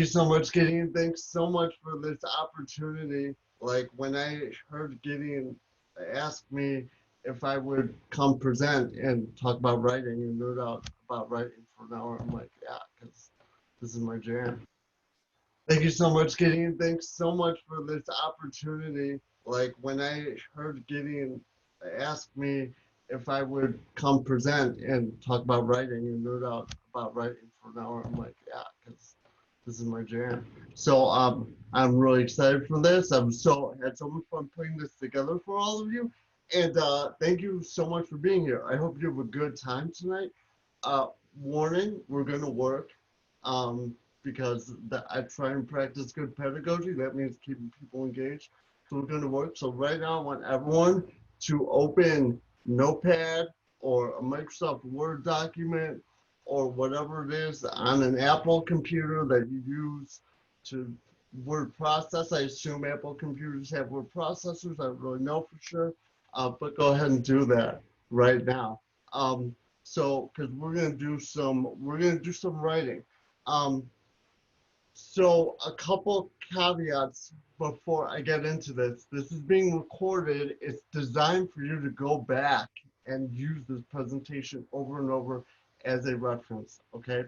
you so much, Gideon. Thanks so much for this opportunity. Like when I heard Gideon ask me if I would come present and talk about writing and nerd out about writing for an hour, I'm like, yeah, because this is my jam. Thank you so much, Gideon. Thanks so much for this opportunity. Like when I heard Gideon ask me if I would come present and talk about writing and nerd out about writing for an hour, I'm like, yeah, because this is my jam. So I'm really excited for this. I'm so had so much fun putting this together for all of you, and thank you so much for being here. I hope you have a good time tonight. Uh, Warning: we're gonna work. Because I try and practice good pedagogy. That means keeping people engaged. So we're going to work. So right now, I want everyone to open Notepad or a Microsoft Word document or whatever it is on an Apple computer that you use to word process. I assume Apple computers have word processors. I don't really know for sure, but go ahead and do that right now. So, because we're gonna do some writing. Um, so a couple caveats before I get into this. This is being recorded. It's designed for you to go back and use this presentation over and over as a reference, okay?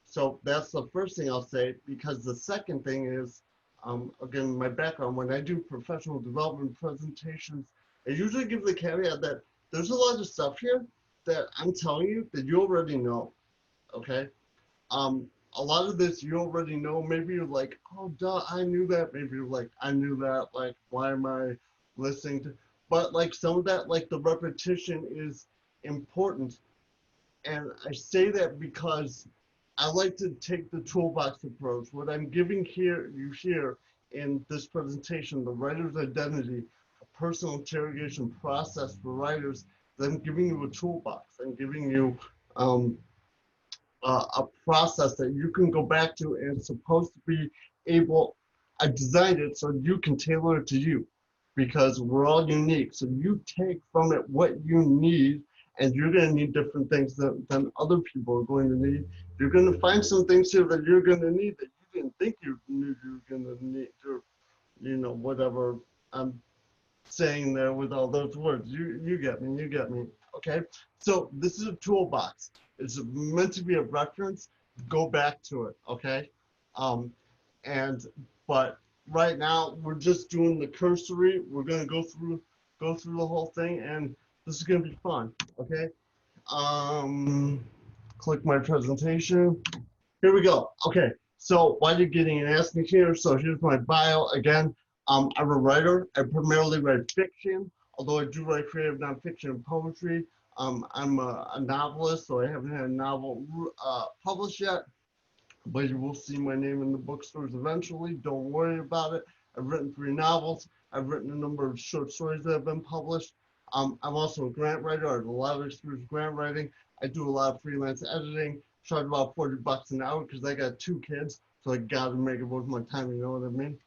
So that's the first thing I'll say, because the second thing is, again, my background, when I do professional development presentations, I usually give the caveat that there's a lot of stuff here that I'm telling you that you already know, okay? A lot of this you already know. Maybe you're like, oh, duh, I knew that. Maybe you're like, I knew that. Like, why am I listening to? But like some of that, like the repetition is important. And I say that because I like to take the toolbox approach. What I'm giving here, you here in this presentation, the writer's identity, a personal interrogation process for writers. I'm giving you a toolbox. I'm giving you a process that you can go back to, and it's supposed to be able, I designed it so you can tailor it to you, because we're all unique. So you take from it what you need, and you're going to need different things than other people are going to need. You're going to find some things here that you're going to need that you didn't think you knew you were going to need, or, whatever I'm saying there with all those words. You get me, you get me. Okay, so this is a toolbox. It's meant to be a reference. Go back to it. Okay, um, and but right now we're just doing the cursory. We're gonna go through the whole thing, and this is gonna be fun. Okay, um, click my presentation. Here we go. Okay, so why did getting asked me here? So here's my bio again. I'm a writer. I primarily write fiction, although I do write creative nonfiction and poetry. I'm a novelist, so I haven't had a novel published yet, but you will see my name in the bookstores eventually. Don't worry about it. I've written 3 novels. I've written a number of short stories that have been published. I'm also a grant writer. I have a lot of experience grant writing. I do a lot of freelance editing. Charge about $40 an hour because I got 2 kids, so I gotta make it worth my time. You know what I mean?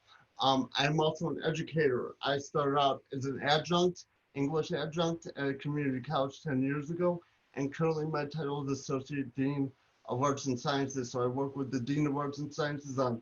I'm also an educator. I started out as an adjunct, English adjunct at a community college 10 years ago, and currently my title is Associate Dean of Arts and Sciences. So I work with the Dean of Arts and Sciences on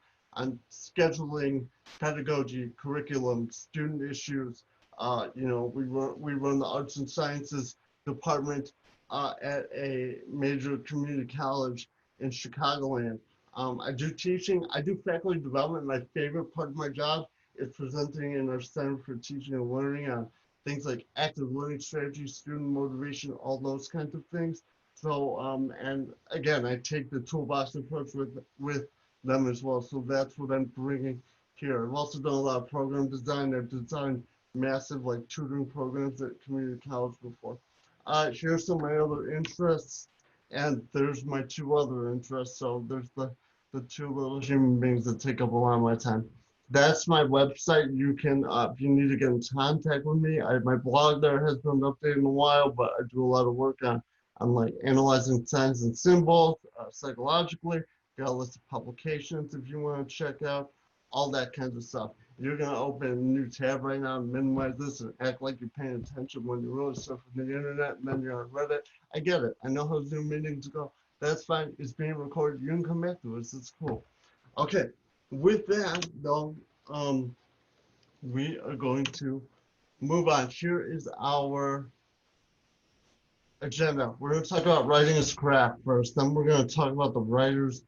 scheduling, pedagogy, curriculum, student issues. We run the Arts and Sciences department at a major community college in Chicagoland. I do teaching. I do faculty development. My favorite part of my job is presenting in our Center for Teaching and Learning on things like active learning strategies, student motivation, all those kinds of things. So, and again, I take the toolbox approach with them as well. So that's what I'm bringing here. I've also done a lot of program design. I've designed massive like tutoring programs at community college before. Here's some of my other interests, and there's my 2 other interests. So there's the 2 little human beings that take up a lot of my time. That's my website. You can, if you need to get in contact with me, my blog there has been updated in a while, but I do a lot of work on like analyzing signs and symbols psychologically. Got a list of publications if you want to check out, all that kinds of stuff. You're going to open a new tab right now and minimize this and act like you're paying attention when you're really surfing the internet and then you're on Reddit. I get it. I know how Zoom meetings go. That's fine. It's being recorded. You can come back to us. It's cool. Okay, with that though, we are going to move on. Here is our agenda. We're going to talk about writing a craft first, then we're going to talk about the writer's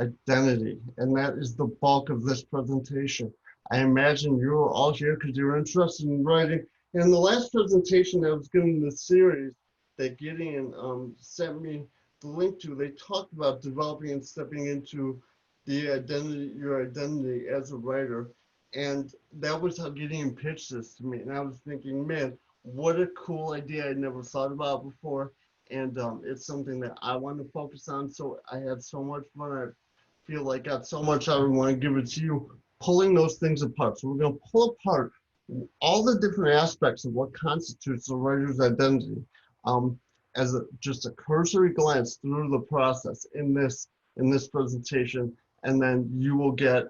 identity, and that is the bulk of this presentation. I imagine you are all here because you're interested in writing. In the last presentation that was given in the series that Gideon sent me the link to, they talked about developing and stepping into the identity, your identity as a writer. And that was how Gideon pitched this to me. And I was thinking, man, what a cool idea I never thought about before. And it's something that I want to focus on. So I had so much fun. I feel like got so much I want to give it to you, pulling those things apart. So we're going to pull apart all the different aspects of what constitutes a writer's identity, um, as just a cursory glance through the process in this presentation, and then you will get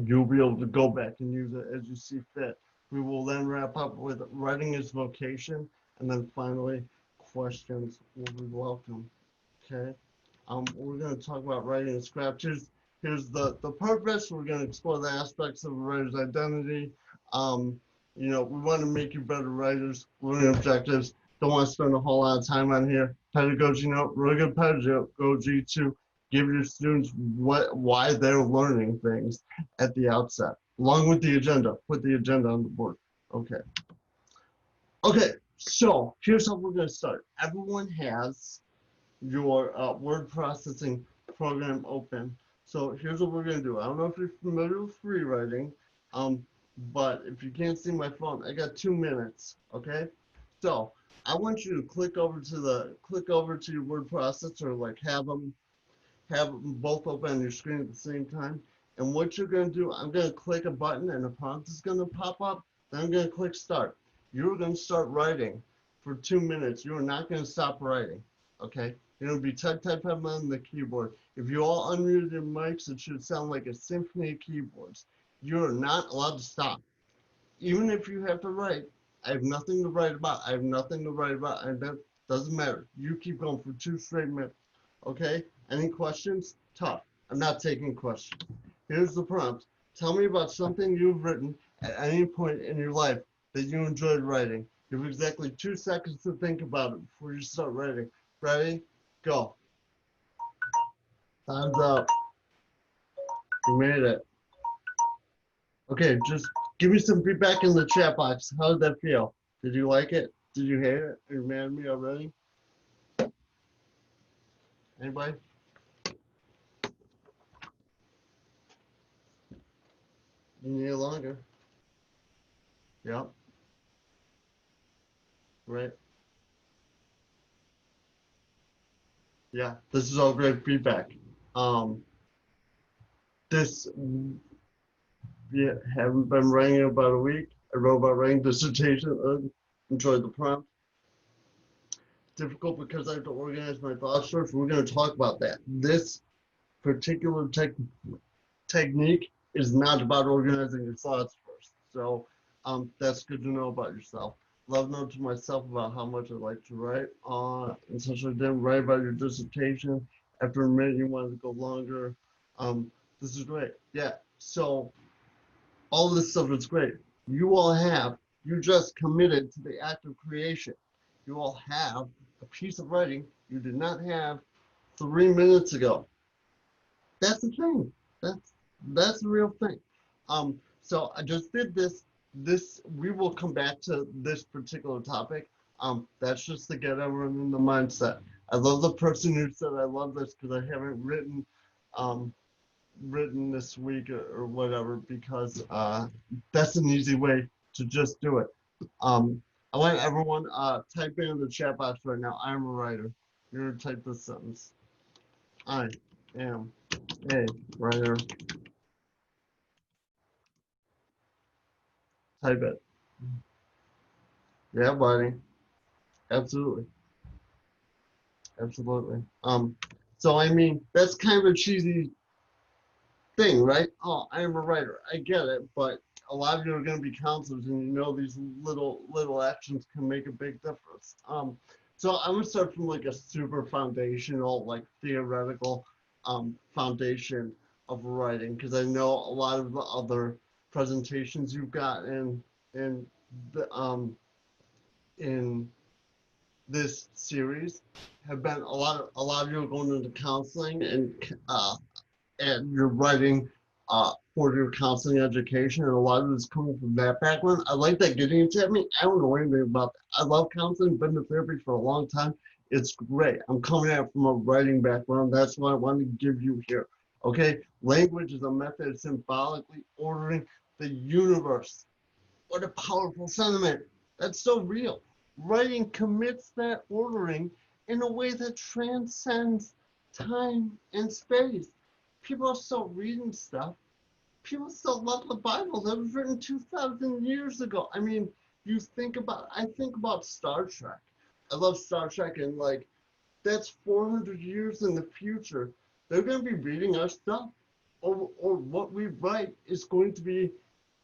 you'll be able to go back and use it as you see fit. We will then wrap up with writing as vocation, and then finally questions will be welcome. Okay. We're going to talk about writing and scraps. Here's the purpose. We're going to explore the aspects of a writer's identity. You know, we want to make you better writers, learning objectives. Don't want to spend a whole lot of time on here. Pedagogy note, really good pedagogy to give your students why they're learning things at the outset, along with the agenda. Put the agenda on the board. Okay. Okay, so here's how we're going to start. Everyone has your word processing program open. So here's what we're going to do. I don't know if you're familiar with free writing, but if you can't see my phone, I got 2 minutes. Okay, so I want you to click over to your word processor, like have them both open on your screen at the same time. And what you're going to do, I'm going to click a button and a prompt is going to pop up. Then I'm going to click start. You're going to start writing for 2 minutes. You are not going to stop writing. Okay, you're going to be type on the keyboard. If you all unmute your mics, it should sound like a symphony of keyboards. You're not allowed to stop. Even if you have to write, I have nothing to write about. I have nothing to write about, and that doesn't matter. You keep going for 2 straight minutes. Okay? Any questions? Tough. I'm not taking questions. Here's the prompt. Tell me about something you've written at any point in your life that you enjoyed writing. You have exactly 2 seconds to think about it before you start writing. Ready? Go. Time's up. You made it. Okay, just give me some feedback in the chat box. How did that feel? Did you like it? Did you hate it? Are you mad at me already? Anybody? You need it longer. Yep. Right. Yeah. This is all great feedback. Um, this yeah, haven't been writing about a week. I wrote about writing dissertation. Enjoyed the prompt. Difficult because I have to organize my thoughts first. We're going to talk about that. This particular technique is not about organizing your thoughts first. So that's good to know about yourself. Love note to myself about how much I like to write. And since I didn't write about your dissertation, after a minute you wanted to go longer. This is great. Yeah. So all this stuff is great. You just committed to the act of creation. You all have a piece of writing you did not have 3 minutes ago. That's the thing. That's the real thing. So I just did this. We will come back to this particular topic. That's just to get everyone in the mindset. I love the person who said I love this because I haven't written this week or whatever, because that's an easy way to just do it. I want everyone type in the chat box right now. I'm a writer. You're gonna type this sentence. I am a writer. Type it. Yeah, buddy. Absolutely. Absolutely. So I mean, that's kind of a cheesy thing, right? Oh, I am a writer. I get it, but a lot of you are going to be counselors, and you know these little actions can make a big difference. So I'm gonna start from like a super foundational, like theoretical foundation. of writing, because I know a lot of the other presentations you've got in the in this series have been a lot of you are going into counseling and you're writing for your counseling education, and a lot of it is coming from that background. I like that getting into it. I mean, I don't know anything about that. I love counseling, been in therapy for a long time. It's great. I'm coming at it from a writing background. That's what I want to give you here. Okay? Language is a method of symbolically ordering the universe. What a powerful sentiment. That's so real. Writing commits that ordering in a way that transcends time and space. People are still reading stuff. People still love the Bible that was written 2,000 years ago. I mean, I think about Star Trek. I love Star Trek, and like, that's 400 years in the future. They're going to be reading our stuff, or what we write is going to be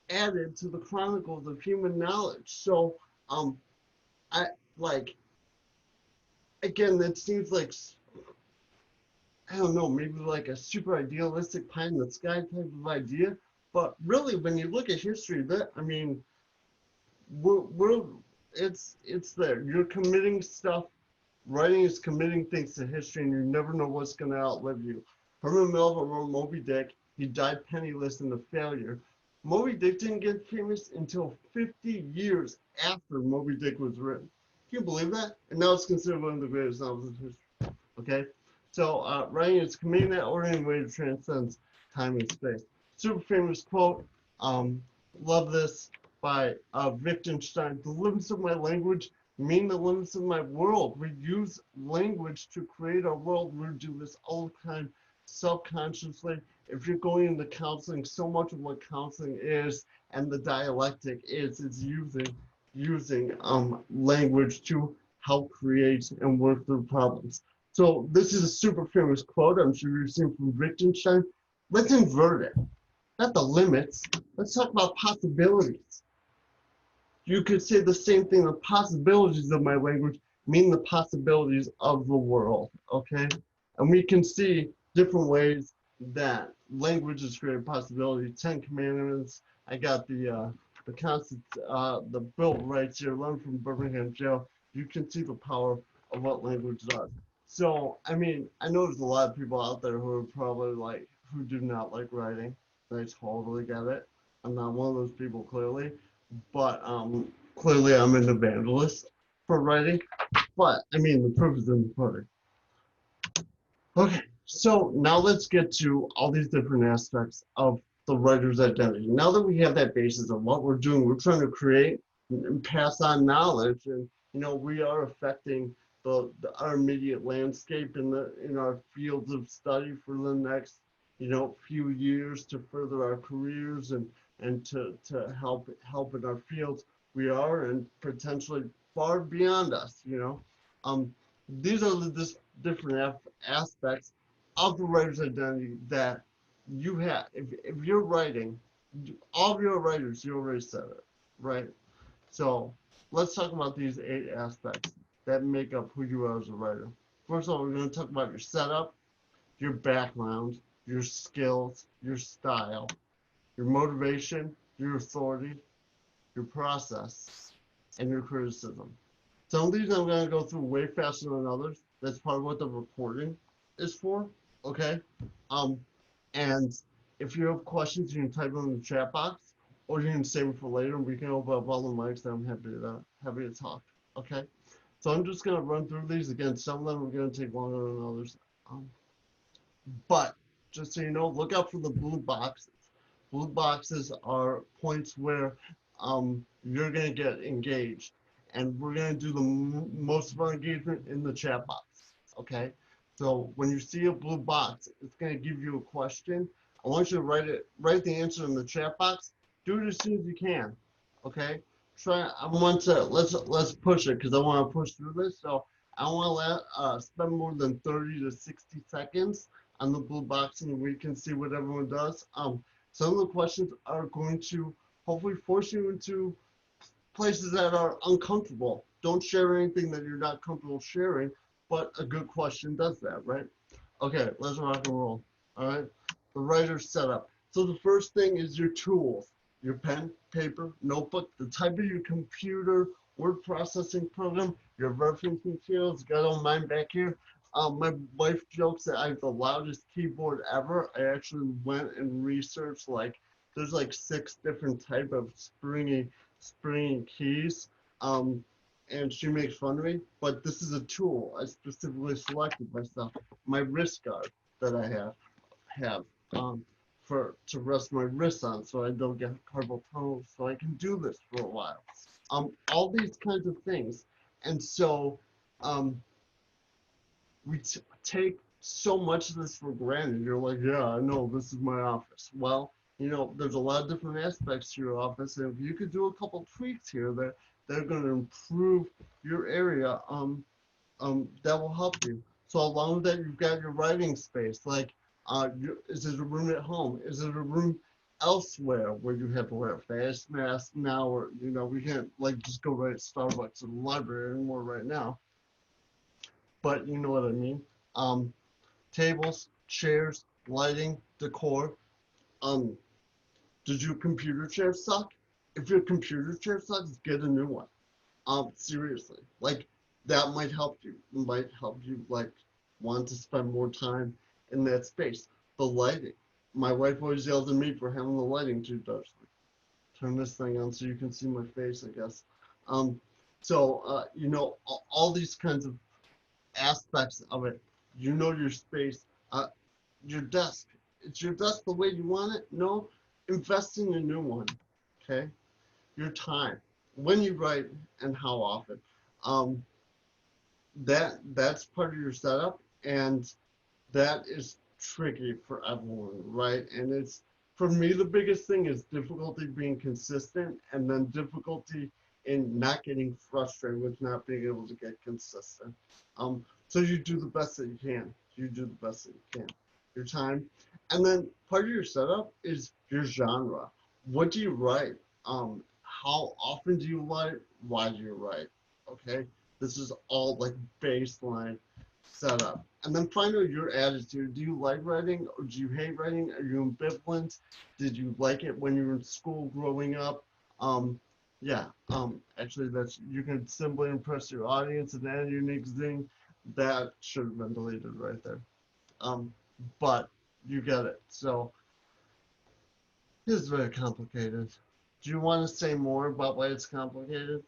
added to the chronicles of human knowledge. So, I like, again, that seems like, I don't know, maybe like a super idealistic pie in the sky type of idea. But really, when you look at history, that, I mean, we're it's there. You're committing stuff. Writing is committing things to history, and you never know what's going to outlive you. Herman Melville wrote Moby Dick. He died penniless in a failure. Moby Dick didn't get famous until 50 years after Moby Dick was written. Can you believe that? And now it's considered one of the greatest novels in history. Okay? So writing is committing that ordering way to transcend time and space. Super famous quote, love this, by Wittgenstein. The limits of my language mean the limits of my world. We use language to create our world. We do this all the time, subconsciously. If you're going into counseling, so much of what counseling is and the dialectic is using language to help create and work through problems. So this is a super famous quote I'm sure you've seen from Wittgenstein. Let's invert it. Not the limits. Let's talk about possibilities. You could say the same thing. The possibilities of my language mean the possibilities of the world. Okay? And we can see different ways that language is creating possibility. 10 Commandments. I got the Bill of Rights here, learned from Birmingham jail. You can see the power of what language does. So, I mean, I know there's a lot of people out there who are probably like, who do not like writing. I totally get it. I'm not one of those people, clearly. But clearly I'm an evangelist for writing. But, I mean, the proof is in the pudding. Okay, so now let's get to all these different aspects of the writer's identity. Now that we have that basis of what we're doing, we're trying to create and pass on knowledge, and we are affecting our immediate landscape in our fields of study for the next few years to further our careers and to help in our fields we are, and potentially far beyond us. These are the different aspects of the writer's identity that you have. If you're writing, all of your writers, you already said it, right? So let's talk about these 8 aspects that make up who you are as a writer. First of all, we're going to talk about your setup, your background, your skills, your style, your motivation, your authority, your process, and your criticism. Some of these I'm going to go through way faster than others. That's part of what the recording is for, okay? And if you have questions, you can type them in the chat box, or you can save them for later, and we can open up all the mics, and I'm happy to talk, okay? So I'm just going to run through these. Again, some of them are going to take longer than others. But just so you know, look out for the blue boxes. Blue boxes are points where you're going to get engaged. And we're going to do the most of our engagement in the chat box, okay? So when you see a blue box, it's going to give you a question. I want you to write the answer in the chat box. Do it as soon as you can, okay? Let's push it, because I want to push through this. So I want to spend more than 30 to 60 seconds on the blue box, and we can see what everyone does. Some of the questions are going to hopefully force you into places that are uncomfortable. Don't share anything that you're not comfortable sharing, but a good question does that, right? Okay, let's rock and roll. All right. the writer's setup. So the first thing is your tools, your pen, paper, notebook, the type of your computer, word processing program, your reference materials. Got all mine back here. My wife jokes that I have the loudest keyboard ever. I actually went and researched like there's like 6 different type of springy keys. Um, and she makes fun of me, but this is a tool I specifically selected myself. My wrist guard that I have for to rest my wrists on so I don't get carpal tunnel so I can do this for a while. All these kinds of things. And so um, we take so much of this for granted. You're like, yeah, I know this is my office. Well, you know, there's a lot of different aspects to your office, and if you could do a couple tweaks here that they're going to improve your area, that will help you. So along with that, you've got your writing space. Like, is it a room at home? Is it a room elsewhere where you have to wear a face mask now, or you know, we can't like just go right at Starbucks or the library anymore right now. But you know what I mean. Um, Tables, chairs, lighting, decor. Um, does your computer chair suck? If your computer chair sucks, get a new one. Seriously, like that might help you. It might help you like want to spend more time in that space. The lighting. My wife always yells at me for having the lighting too dark. Turn this thing on so you can see my face, I guess. Um, you know, all these kinds of aspects of it. You know your space. Your desk. Is your desk the way you want it? No. Invest in a new one. Okay. Your time. When you write and how often. Um, that's part of your setup, and that is tricky for everyone, right? And it's for me the biggest thing is difficulty being consistent, and then difficulty in not getting frustrated with not being able to get consistent. So you do the best that you can. You do the best that you can. Your time, and then part of your setup is your genre. What do you write? How often do you write? Why do you write? Okay, this is all like baseline setup. And then find out your attitude. Do you like writing or do you hate writing? Are you ambivalent? Did you like it when you were in school growing up? Um, yeah, actually that's, you can simply impress your audience and add a unique zing. That should have been deleted right there. Um, but you get it. So it's very complicated. Do you want to say more about why it's complicated?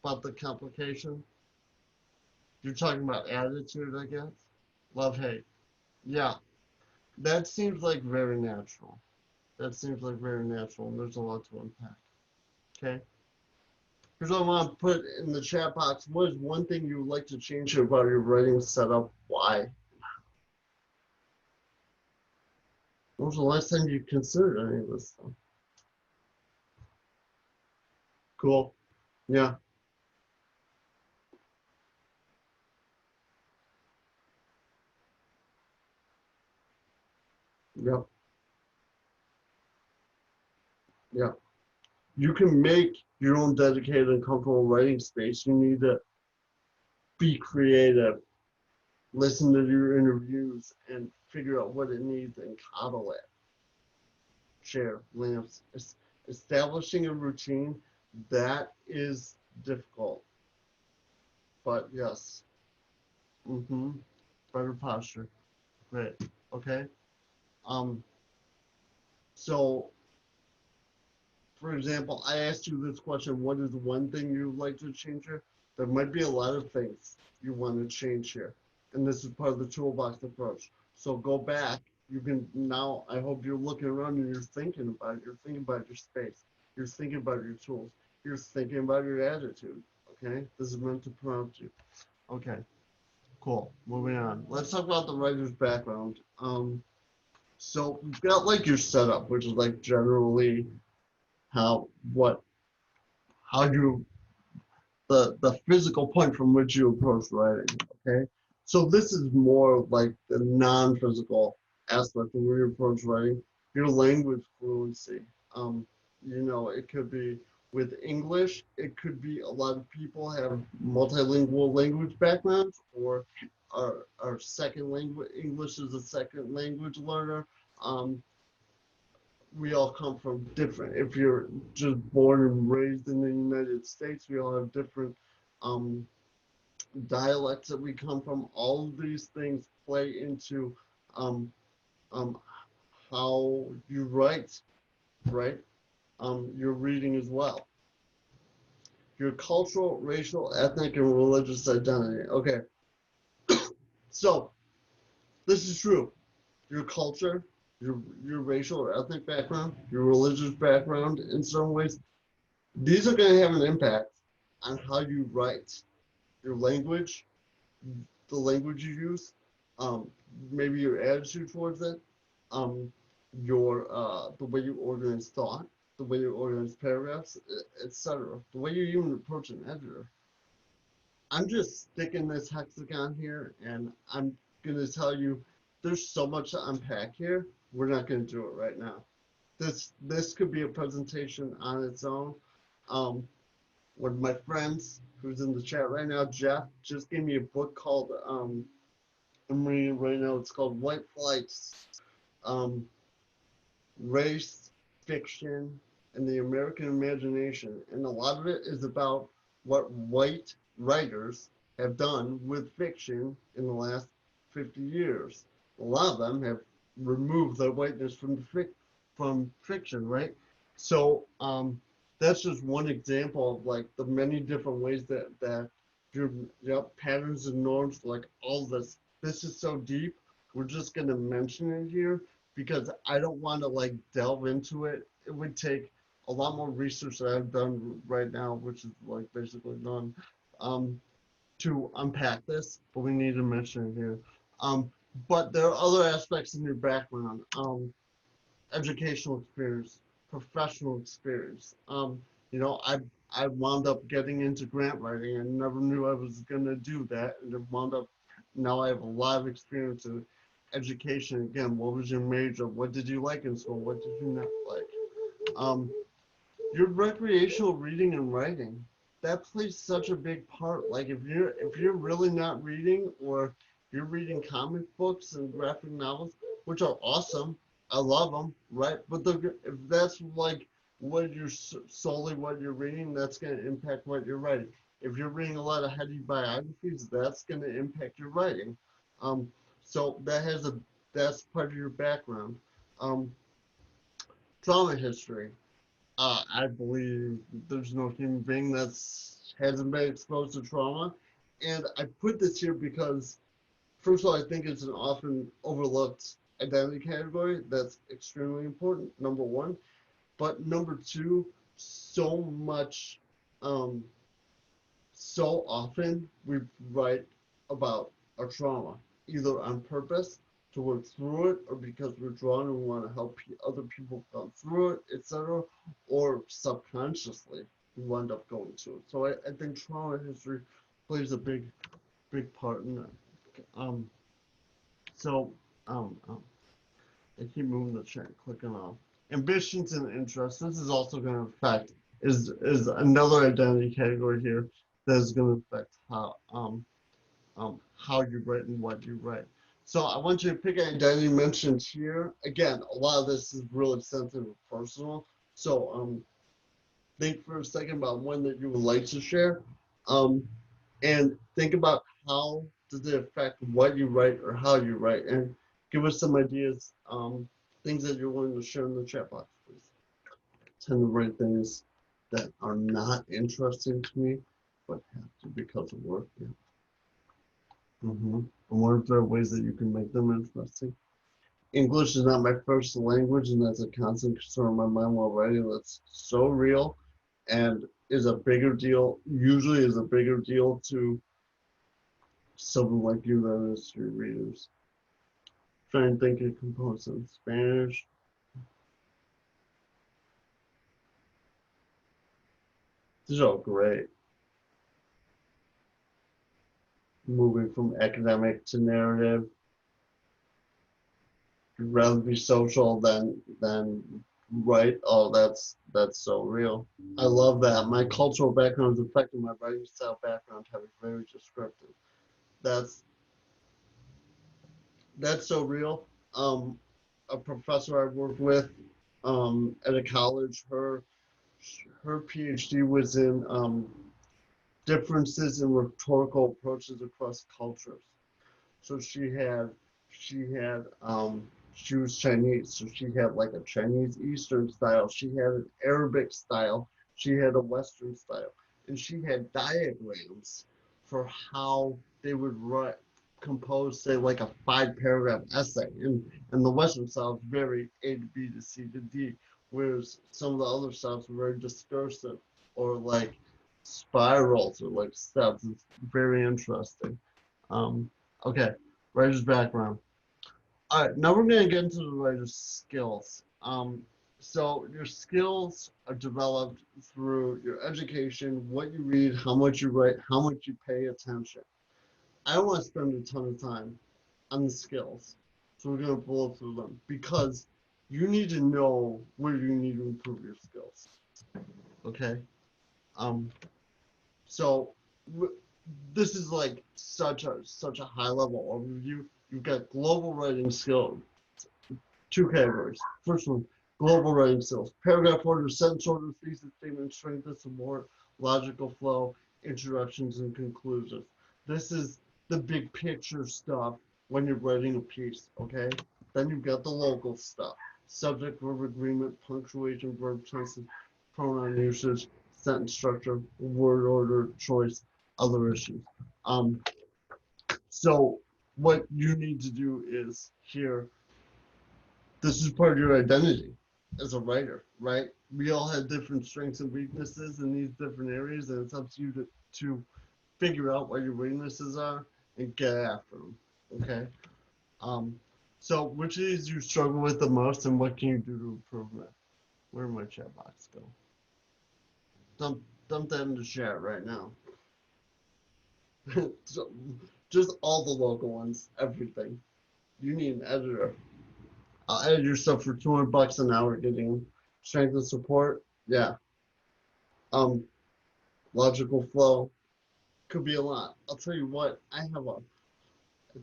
About the complication? You're talking about attitude, I guess? Love, hate. Yeah, that seems like very natural. That seems like very natural, and there's a lot to unpack. Okay? Here's what I want to put in the chat box. What is one thing you would like to change about your writing setup? Why? When was the last time you considered any of this stuff? Cool. Yeah. Yep. Yeah. You can make your own dedicated and comfortable writing space. You need to be creative, listen to your interviews, and figure out what it needs and coddle it. Chair, lamps, establishing a routine, that is difficult. But yes, better posture. Great. Okay. Um, so for example, I asked you this question, what is one thing you'd like to change here? There might be a lot of things you want to change here. And this is part of the toolbox approach. So go back. You can now, I hope you're looking around and you're thinking about it. You're thinking about your space. You're thinking about your tools. You're thinking about your attitude. Okay? This is meant to prompt you. Okay. Cool. Moving on. Let's talk about the writer's background. So we've got like your setup, which is like generally how what how you the physical point from which you approach writing. Okay, so this is more like the non-physical aspect of where you approach writing. Your language fluency. Um, you know, it could be with English. It could be a lot of people have multilingual language backgrounds or are second language. English is a second language learner. we all come from different. If you're just born and raised in the United States, we all have different um, dialects that we come from. All of these things play into um, um, how you write, right? Your reading as well. Your cultural, racial, ethnic, and religious identity. Okay, so this is true. Your culture, your racial or ethnic background, your religious background in some ways, these are going to have an impact on how you write. Your language, the language you use, um, maybe your attitude towards it, um, your the way you organize thought, the way you organize paragraphs, etc. The way you even approach an editor. I'm just sticking this hexagon here, and I'm gonna tell you, there's so much to unpack here. We're not gonna do it right now. This could be a presentation on its own. Um, One of my friends who's in the chat right now, Jeff, just gave me a book called I'm reading right now. It's called White Flights, um, Race, Fiction, and the American Imagination, and a lot of it is about what white writers have done with fiction in the last 50 years. A lot of them have removed their whiteness from fiction, right? So that's just one example of like the many different ways that your yep, patterns and norms, like all this. This is so deep. We're just gonna mention it here because I don't want to like delve into it. It would take a lot more research that I've done right now, which is like basically none, um, to unpack this. But we need to mention it here. But there are other aspects in your background. Educational experience, professional experience. You know, I wound up getting into grant writing. I never knew I was gonna do that, and it wound up. Now I have a lot of experience in education. Again, what was your major? What did you like in school? What did you not like? Um, your recreational reading and writing, that plays such a big part. Like if you're really not reading, or you're reading comic books and graphic novels, which are awesome, I love them, right? But if that's like what you're solely what you're reading, that's going to impact what you're writing. If you're reading a lot of heady biographies, that's going to impact your writing. Um, so that's part of your background. Um, Trauma history. I believe there's no human being that's hasn't been exposed to trauma. And I put this here because, first of all, I think it's an often overlooked identity category that's extremely important, number one. But number two, so much, um, so often we write about our trauma, either on purpose to work through it, or because we're drawn and we want to help other people come through it, etc., or subconsciously we wind up going to it. So I think trauma history plays a big part in that. Um, so I keep moving the chat, clicking off. Ambitions and interests. This is also going to affect is another identity category here that is going to affect how you write and what you write. So I want you to pick an identity mentioned here. Again, a lot of this is really sensitive and personal. So think for a second about one that you would like to share, um, and think about how does it affect what you write or how you write, and give us some ideas, things that you're willing to share in the chat box, please. Tend to write things that are not interesting to me, but have to because of work. Yeah. And what are there ways that you can make them interesting? English is not my first language, and that's a constant concern in my mind while writing. That's so real, and is a bigger deal. Usually, is a bigger deal to someone like you than it is to your readers. Try and think of components in Spanish. These are all great. Moving from academic to narrative. You'd rather be social than write. Oh, that's so real. I love that. My cultural background is affecting my writing style background, having very descriptive. That's that's so real. a professor I work with at a college. Her PhD was in differences in rhetorical approaches across cultures. So she was Chinese, so she had like a Chinese Eastern style, she had an Arabic style, she had a Western style, and she had diagrams for how they would write compose say like a 5 paragraph essay. And the Western style is very A to B to C to D, whereas some of the other styles were very discursive or like spirals or like steps. It's very interesting. Um, okay, writer's background. All right, now we're going to get into the writer's skills. So your skills are developed through your education, what you read, how much you write, how much you pay attention. I don't want to spend a ton of time on the skills, so we're going to blow through them because you need to know where you need to improve your skills. Okay. Um, so this is like such a high level overview. You've got global writing skills, two categories. First one, global writing skills. Paragraph order, sentence order, thesis statement, strength of support, logical flow, introductions and conclusions. This is the big picture stuff when you're writing a piece, okay? Then you've got the local stuff. Subject, verb agreement, punctuation, verb tenses, pronoun usage, sentence structure, word order, choice, other issues. Um, so what you need to do is here, this is part of your identity as a writer, right? We all have different strengths and weaknesses in these different areas, and it's up to you to figure out what your weaknesses are and get after them. Okay. Um, so which of these you struggle with the most, and what can you do to improve that? Where did my chat box go? Dump that in the chat right now. So, just all the local ones, everything. You need an editor. I'll edit your stuff for $200 an hour, getting strength and support. Yeah. Um, logical flow could be a lot. I'll tell you what. At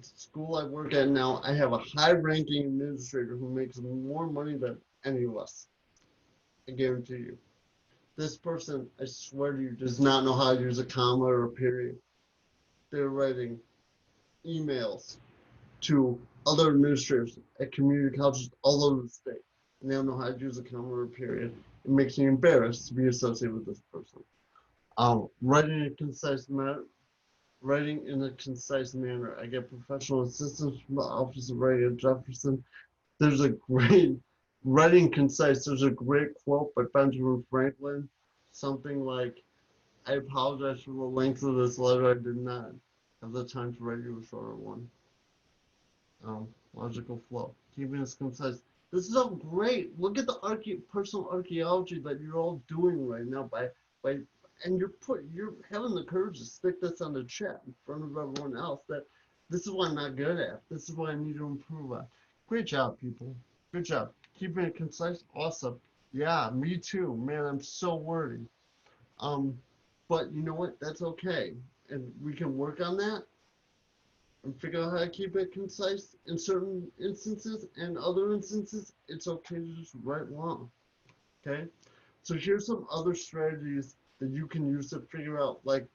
the school I work at now, I have a high-ranking administrator who makes more money than any of us. I guarantee you. This person, I swear to you, does not know how to use a comma or a period. They're writing emails to other administrators at community colleges all over the state, and they don't know how to use a comma or a period. It makes me embarrassed to be associated with this person. Writing in a concise manner. Writing in a concise manner. I get professional assistance from the Office of Writing at Jefferson. There's a great writing concise. There's a great quote by Benjamin Franklin, something like, "I apologize for the length of this letter. I did not have the time to write you a shorter one." Logical flow. Keeping this concise. This is all great. Look at the personal archaeology that you're all doing right now by and you're having the courage to stick this on the chat in front of everyone else that this is what I'm not good at. This is what I need to improve on. Great job, people. Good job. Keeping it concise. Awesome. Yeah, me too. Man, I'm so wordy. Um, but you know what? That's okay. And we can work on that and figure out how to keep it concise in certain instances, and other instances it's okay to just write long. Okay, so here's some other strategies that you can use to figure out like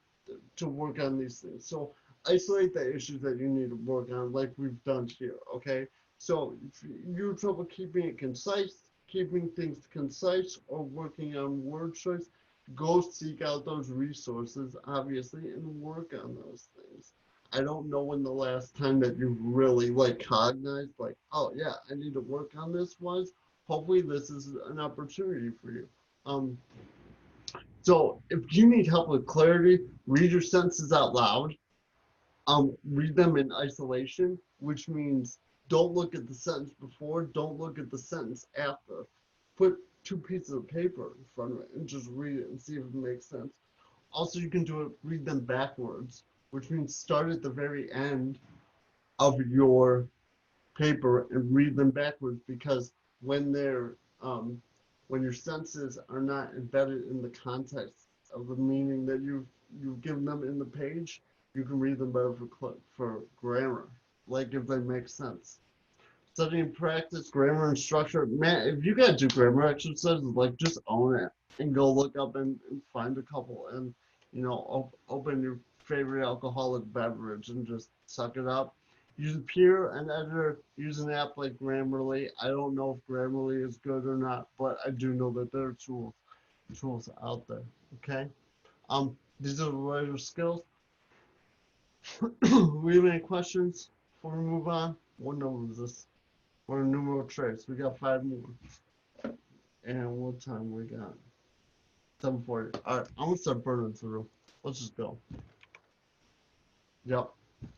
to work on these things. So isolate the issues that you need to work on like we've done here. Okay, so if you have trouble keeping it concise, keeping things concise, or working on word choice, go seek out those resources obviously and work on those things. I don't know when the last time that you really like cognized like, oh yeah, I need to work on this was. Hopefully this is an opportunity for you. Um, so if you need help with clarity, read your sentences out loud. Read them in isolation, which means don't look at the sentence before, don't look at the sentence after. Put two pieces of paper in front of it and just read it and see if it makes sense. Also, you can do it, read them backwards, which means start at the very end of your paper and read them backwards, because when they're when your sentences are not embedded in the context of the meaning that you've given them in the page, you can read them better for grammar, like if they make sense. studying practice, grammar and structure. Man, if you gotta do grammar exercises, like just own it and go look up and find a couple and open your favorite alcoholic beverage and just suck it up. Use a peer and editor. Use an app like Grammarly. I don't know if Grammarly is good or not, but I do know that there are tools out there. Okay. These are the writer skills. We have any questions before we move on? What number is this? What are numeral traits? We got 5 more. And what time we got? 7:40. All right, I'm gonna start burning through. Let's just go. Yep.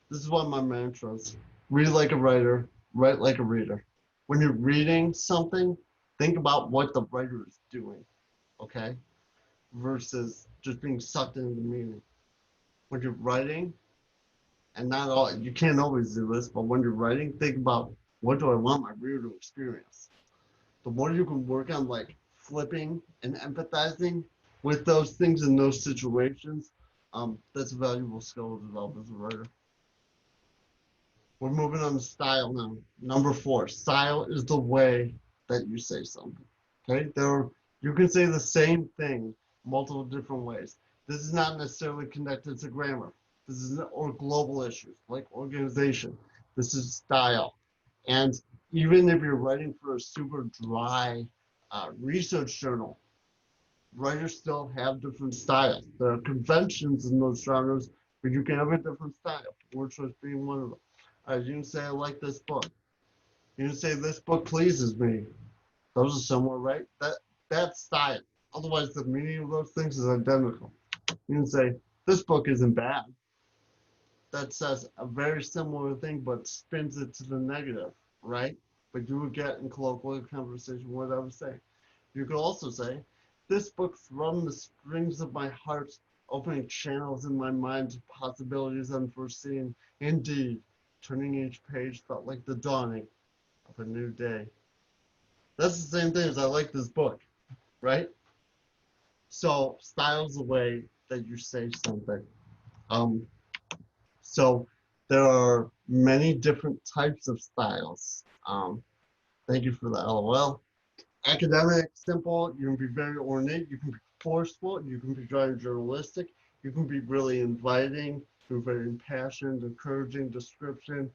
This is one of my mantras. Read like a writer, write like a reader. When you're reading something, think about what the writer is doing, okay? Versus just being sucked into the meaning. When you're writing, and not all, you can't always do this, but when you're writing, think about what do I want my reader to experience. The more you can work on like flipping and empathizing with those things in those situations, that's a valuable skill to develop as a writer. We're moving on to style now. Number 4, style is the way that you say something. Okay, you can say the same thing multiple different ways. This is not necessarily connected to grammar. This is or global issues like organization. This is style, and even if you're writing for a super dry research journal, writers still have different styles. There are conventions in those genres, but you can have a different style. Word choice being one of them. You can say, I like this book. You can say, this book pleases me. Those are similar, right? That's style. Otherwise, the meaning of those things is identical. You can say, this book isn't bad. That says a very similar thing, but spins it to the negative, right? But you would get in colloquial conversation what I was saying. You could also say, this book thrummed the strings of my heart, opening channels in my mind to possibilities unforeseen. Indeed, turning each page felt like the dawning of a new day. That's the same thing as I like this book, right? So style's the way that you say something. So there are many different types of styles. Thank you for the LOL. Academic, simple, you can be very ornate, you can be forceful, you can be very journalistic, you can be really inviting, you're very impassioned, encouraging, descriptive.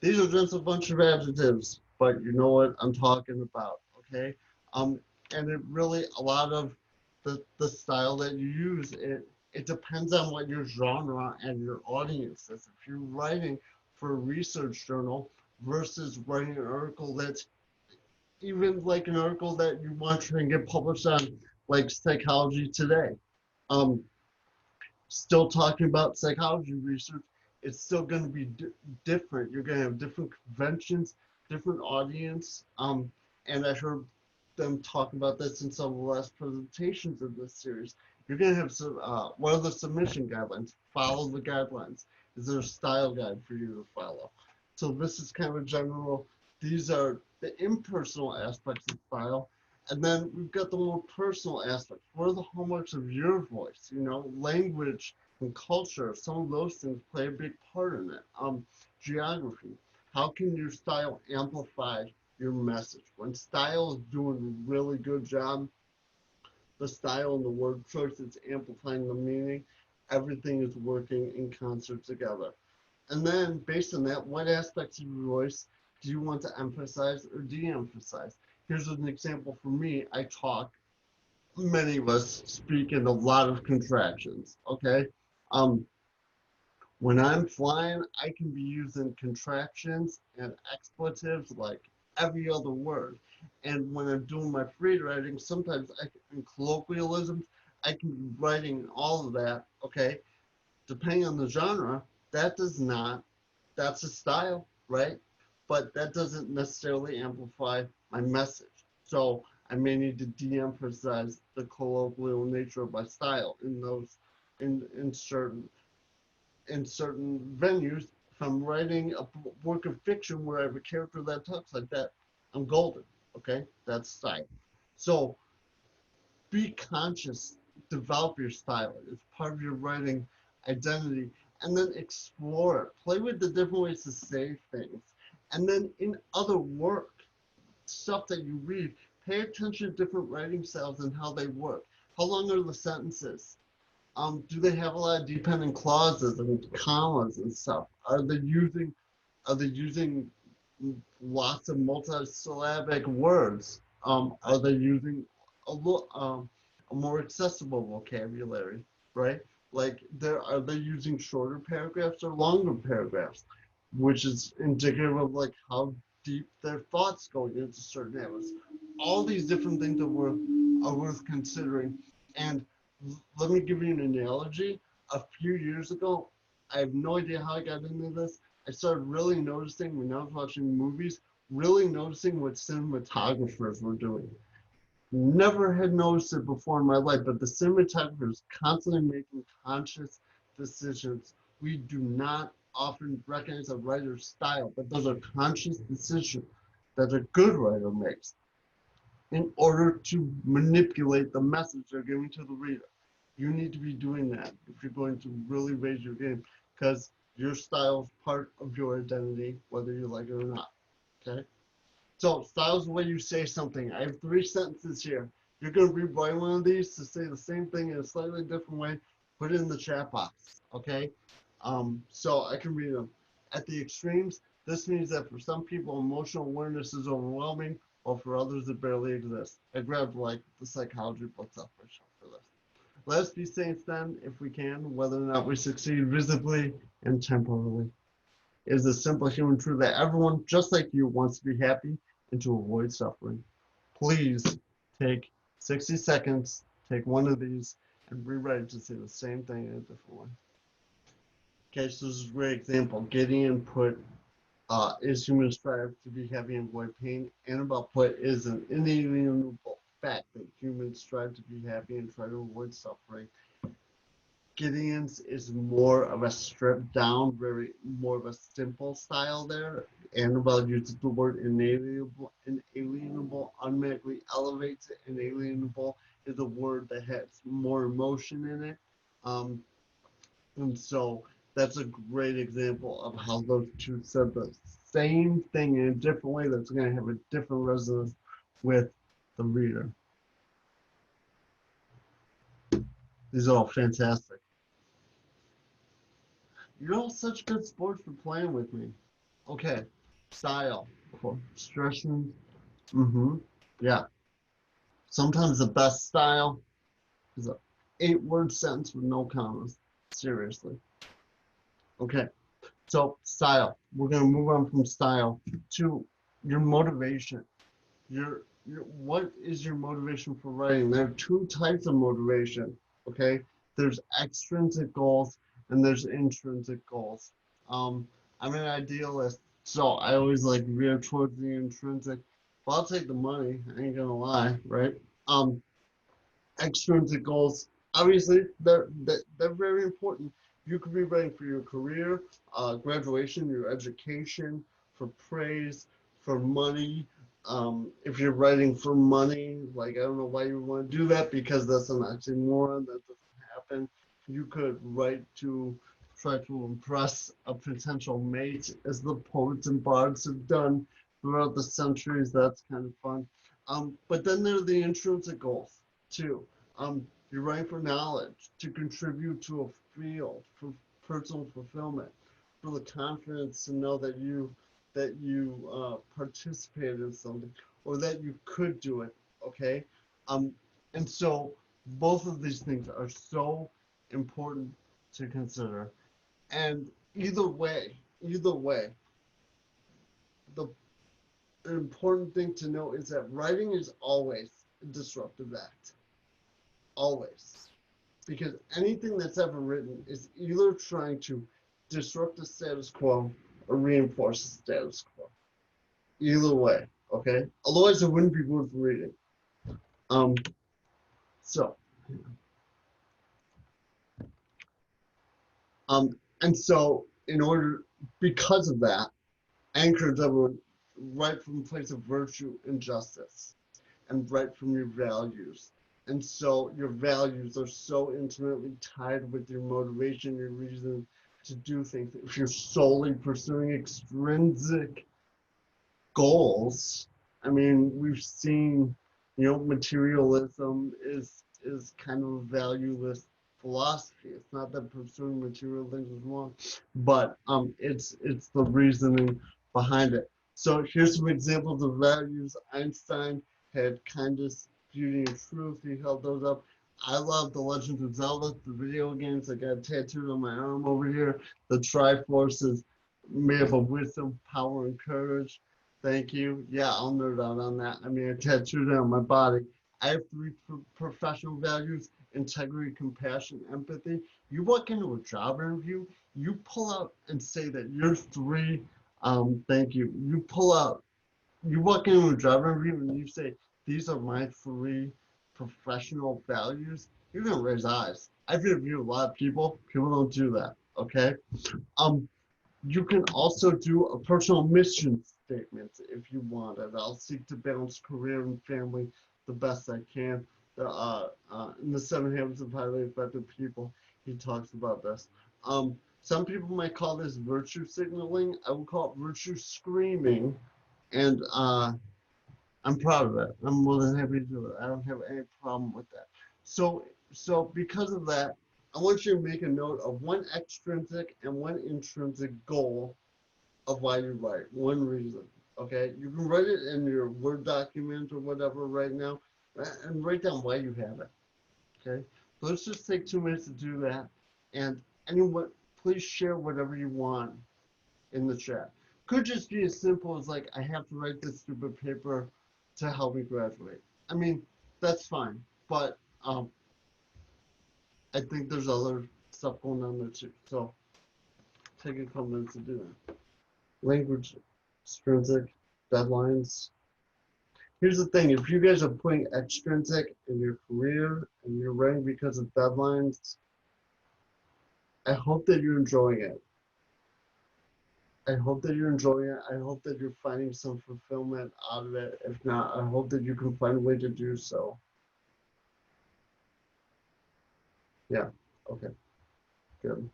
These are just a bunch of adjectives, but you know what I'm talking about, okay? And it really, a lot of the style that you use, it depends on what your genre and your audience is. If you're writing for a research journal versus writing an article that's even like an article that you want to get published on like Psychology Today, um, still talking about psychology research, it's still going to be different. You're going to have different conventions, different audience, and I heard them talk about this in some of the last presentations of this series. You're going to have some, what are the submission guidelines? Follow the guidelines. Is there a style guide for you to follow? So this is kind of a general, these are the impersonal aspects of style. And then we've got the more personal aspects. What are the hallmarks of your voice? You know, language and culture, some of those things play a big part in it. Geography, how can your style amplify your message? When style is doing a really good job, the style and the word choice is amplifying the meaning, everything is working in concert together. And then based on that, what aspects of your voice do you want to emphasize or de-emphasize? Here's an example for me. I talk, many of us speak in a lot of contractions, okay? When I'm flying, I can be using contractions and expletives like every other word. And when I'm doing my free writing, sometimes in colloquialisms, I can be writing all of that, okay? Depending on the genre, that's a style, right? But that doesn't necessarily amplify my message. So I may need to de-emphasize the colloquial nature of my style in certain venues. If I'm writing a work of fiction where I have a character that talks like that, I'm golden. Okay, that's style. So be conscious, develop your style. It's part of your writing identity, and then explore it. Play with the different ways to say things. And then in other work, stuff that you read, pay attention to different writing styles and how they work. How long are the sentences? Do they have a lot of dependent clauses and commas and stuff? Are they using lots of multisyllabic words? Are they using a more accessible vocabulary, right? Like are they using shorter paragraphs or longer paragraphs, which is indicative of like how deep their thoughts go into certain areas. All these different things are worth considering. And let me give you an analogy. A few years ago, I have no idea how I got into this. I started really noticing when I was watching movies, really noticing what cinematographers were doing. Never had noticed it before in my life, but the cinematographers constantly making conscious decisions. We do not often recognize a writer's style, but those are conscious decisions that a good writer makes in order to manipulate the message they're giving to the reader. You need to be doing that if you're going to really raise your game, because your style is part of your identity, whether you like it or not. Okay? So, style is the way you say something. I have 3 sentences here. You're going to rewrite one of these to say the same thing in a slightly different way. Put it in the chat box. Okay? So I can read them. At the extremes, this means that for some people, emotional awareness is overwhelming, while for others, it barely exists. I grabbed like the psychology books off my shelf for this. Let us be saints then, if we can, whether or not we succeed visibly and temporarily. It is a simple human truth that everyone, just like you, wants to be happy and to avoid suffering. Please take 60 seconds, take one of these, and rewrite it to say the same thing in a different way. Okay, so this is a great example. Gideon put, is humans strive to be happy and avoid pain. Annabelle put, is an inalienable fact that humans strive to be happy and try to avoid suffering. Gideon's is more of a stripped down, very more of a simple style there. Annabelle uses the word inalienable, automatically elevates it. Inalienable is a word that has more emotion in it. Um, and so that's a great example of how those two said the same thing in a different way that's going to have a different resonance with the reader. These are all fantastic. You're all such good sports for playing with me. Okay, style for stressing. Yeah. Sometimes the best style is a 8-word sentence with no commas. Seriously. Okay. So style. We're gonna move on from style to your motivation. What is your motivation for writing? There are 2 types of motivation. Okay. There's extrinsic goals and there's intrinsic goals. I'm an idealist, so I always like veer towards the intrinsic. But I'll take the money. I ain't gonna lie, right? Um, Extrinsic goals, obviously, they're very important. You could be writing for your career, graduation, your education, for praise, for money. If you're writing for money, like I don't know why you want to do that because that's an oxymoron. That doesn't happen. You could write to try to impress a potential mate, as the poets and bards have done throughout the centuries. That's kind of fun. But then there are the intrinsic goals too. You're writing for knowledge, to contribute to a field, for personal fulfillment, for the confidence to know that you participated in something or that you could do it. Okay, um, and so both of these things are so important to consider. And either way, the important thing to know is that writing is always a disruptive act. Always. Because anything that's ever written is either trying to disrupt the status quo or reinforce the status quo. Either way, okay? Otherwise, it wouldn't be worth reading. Um, so, and so because of that, I encourage everyone write from a place of virtue and justice, and write from your values. And so your values are so intimately tied with your motivation, your reason to do things. If you're solely pursuing extrinsic goals, I mean, we've seen, materialism is kind of a valueless philosophy. It's not that pursuing material things is wrong, but it's the reasoning behind it. So here's some examples of values. Einstein had kindness, beauty, and truth. He held those up. I love The Legend of Zelda, the video games. I got tattooed on my arm over here. The Triforce is made up of wisdom, power, and courage. Thank you. Yeah, I'll nerd out on that. I mean, I tattooed it on my body. I have three professional values: integrity, compassion, empathy. You walk into a job interview, you pull out and say that your three, thank you. You walk into a job interview and you say, these are my three professional values. You're going to raise eyes. I've interviewed a lot of people. People don't do that. Okay. Um, you can also do a personal mission statement if you want it. I'll seek to balance career and family the best I can. In the 7 Habits of Highly Effective People, he talks about this. Some people might call this virtue signaling. I would call it virtue screaming, and I'm proud of it. I'm more than happy to do it. I don't have any problem with that. So because of that, I want you to make a note of one extrinsic and one intrinsic goal of why you write. One reason. Okay, you can write it in your Word document or whatever right now, and write down why you have it. Okay, so let's just take 2 minutes to do that. And anyone, please share whatever you want in the chat. Could just be as simple as like, I have to write this stupid paper to help me graduate. I mean, that's fine, but I think there's other stuff going on there too. So take a couple minutes to do that. Language, extrinsic, deadlines. Here's the thing, if you guys are putting extrinsic in your career and you're writing because of deadlines, I hope that you're enjoying it. I hope that you're enjoying it. I hope that you're finding some fulfillment out of it. If not, I hope that you can find a way to do so. Yeah, okay, good.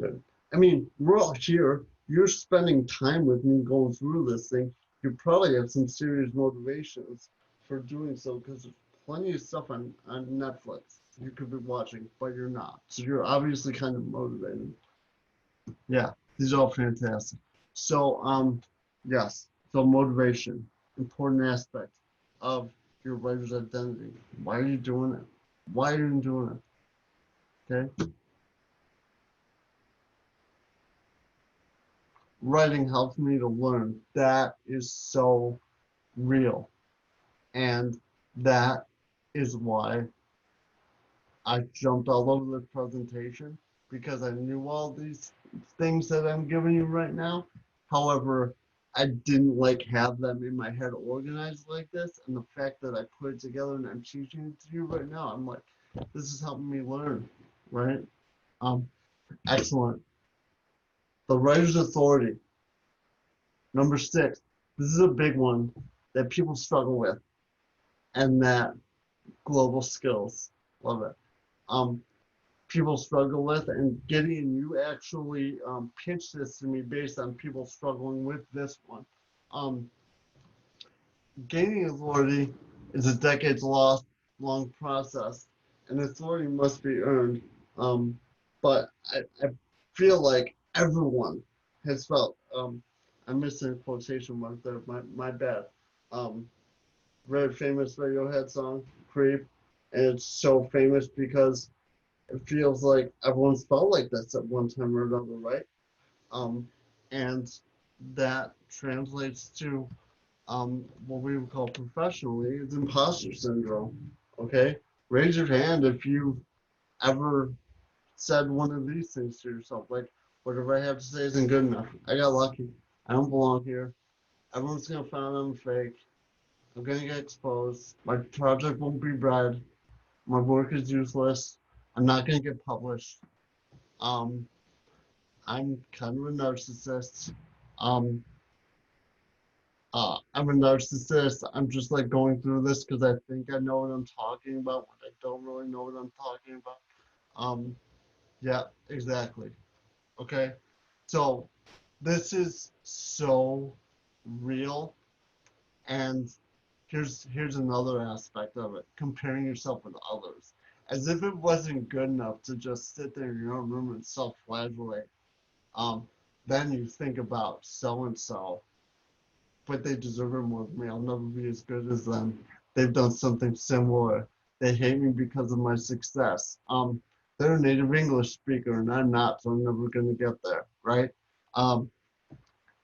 Good. I mean, we're all here. You're spending time with me going through this thing. You probably have some serious motivations for doing so because there's plenty of stuff on Netflix you could be watching, but you're not. So you're obviously kind of motivated. Yeah, these are all fantastic. So, yes, so motivation, important aspect of your writer's identity. Why are you doing it? Why are you doing it? Okay. Writing helps me to learn. That is so real. And that is why I jumped all over the presentation, because I knew all these things that I'm giving you right now. However, I didn't like have them in my head organized like this. And the fact that I put it together and I'm teaching it to you right now, I'm like, this is helping me learn, right? Excellent. The writer's authority. Number 6, this is a big one that people struggle with, and that global skills. Love it. People struggle with, and Gideon, you actually pitched this to me based on people struggling with this one. Gaining authority is a decades-long process, and authority must be earned. But I feel like everyone has felt, I'm missing a quotation mark there, my bad. Very famous Radiohead song, Creep, and it's so famous because it feels like everyone's felt like this at one time or another, right? And that translates to what we would call professionally is imposter syndrome. Okay, raise your hand if you've ever said one of these things to yourself, like, whatever I have to say isn't good enough. I got lucky. I don't belong here. Everyone's gonna find I'm fake. I'm gonna get exposed. My project won't be read. My work is useless. I'm not gonna get published. Um, I'm kind of a narcissist. Um, I'm a narcissist. I'm just like going through this because I think I know what I'm talking about, but I don't really know what I'm talking about. Yeah, exactly. Okay, so This is so real. And here's another aspect of it, comparing yourself with others. As if it wasn't good enough to just sit there in your own room and self-flagellate. Um, then you think about so and so, but they deserve it more than me. I'll never be as good as them. They've done something similar. They hate me because of my success. They're a native English speaker and I'm not, so I'm never gonna get there, right? Um,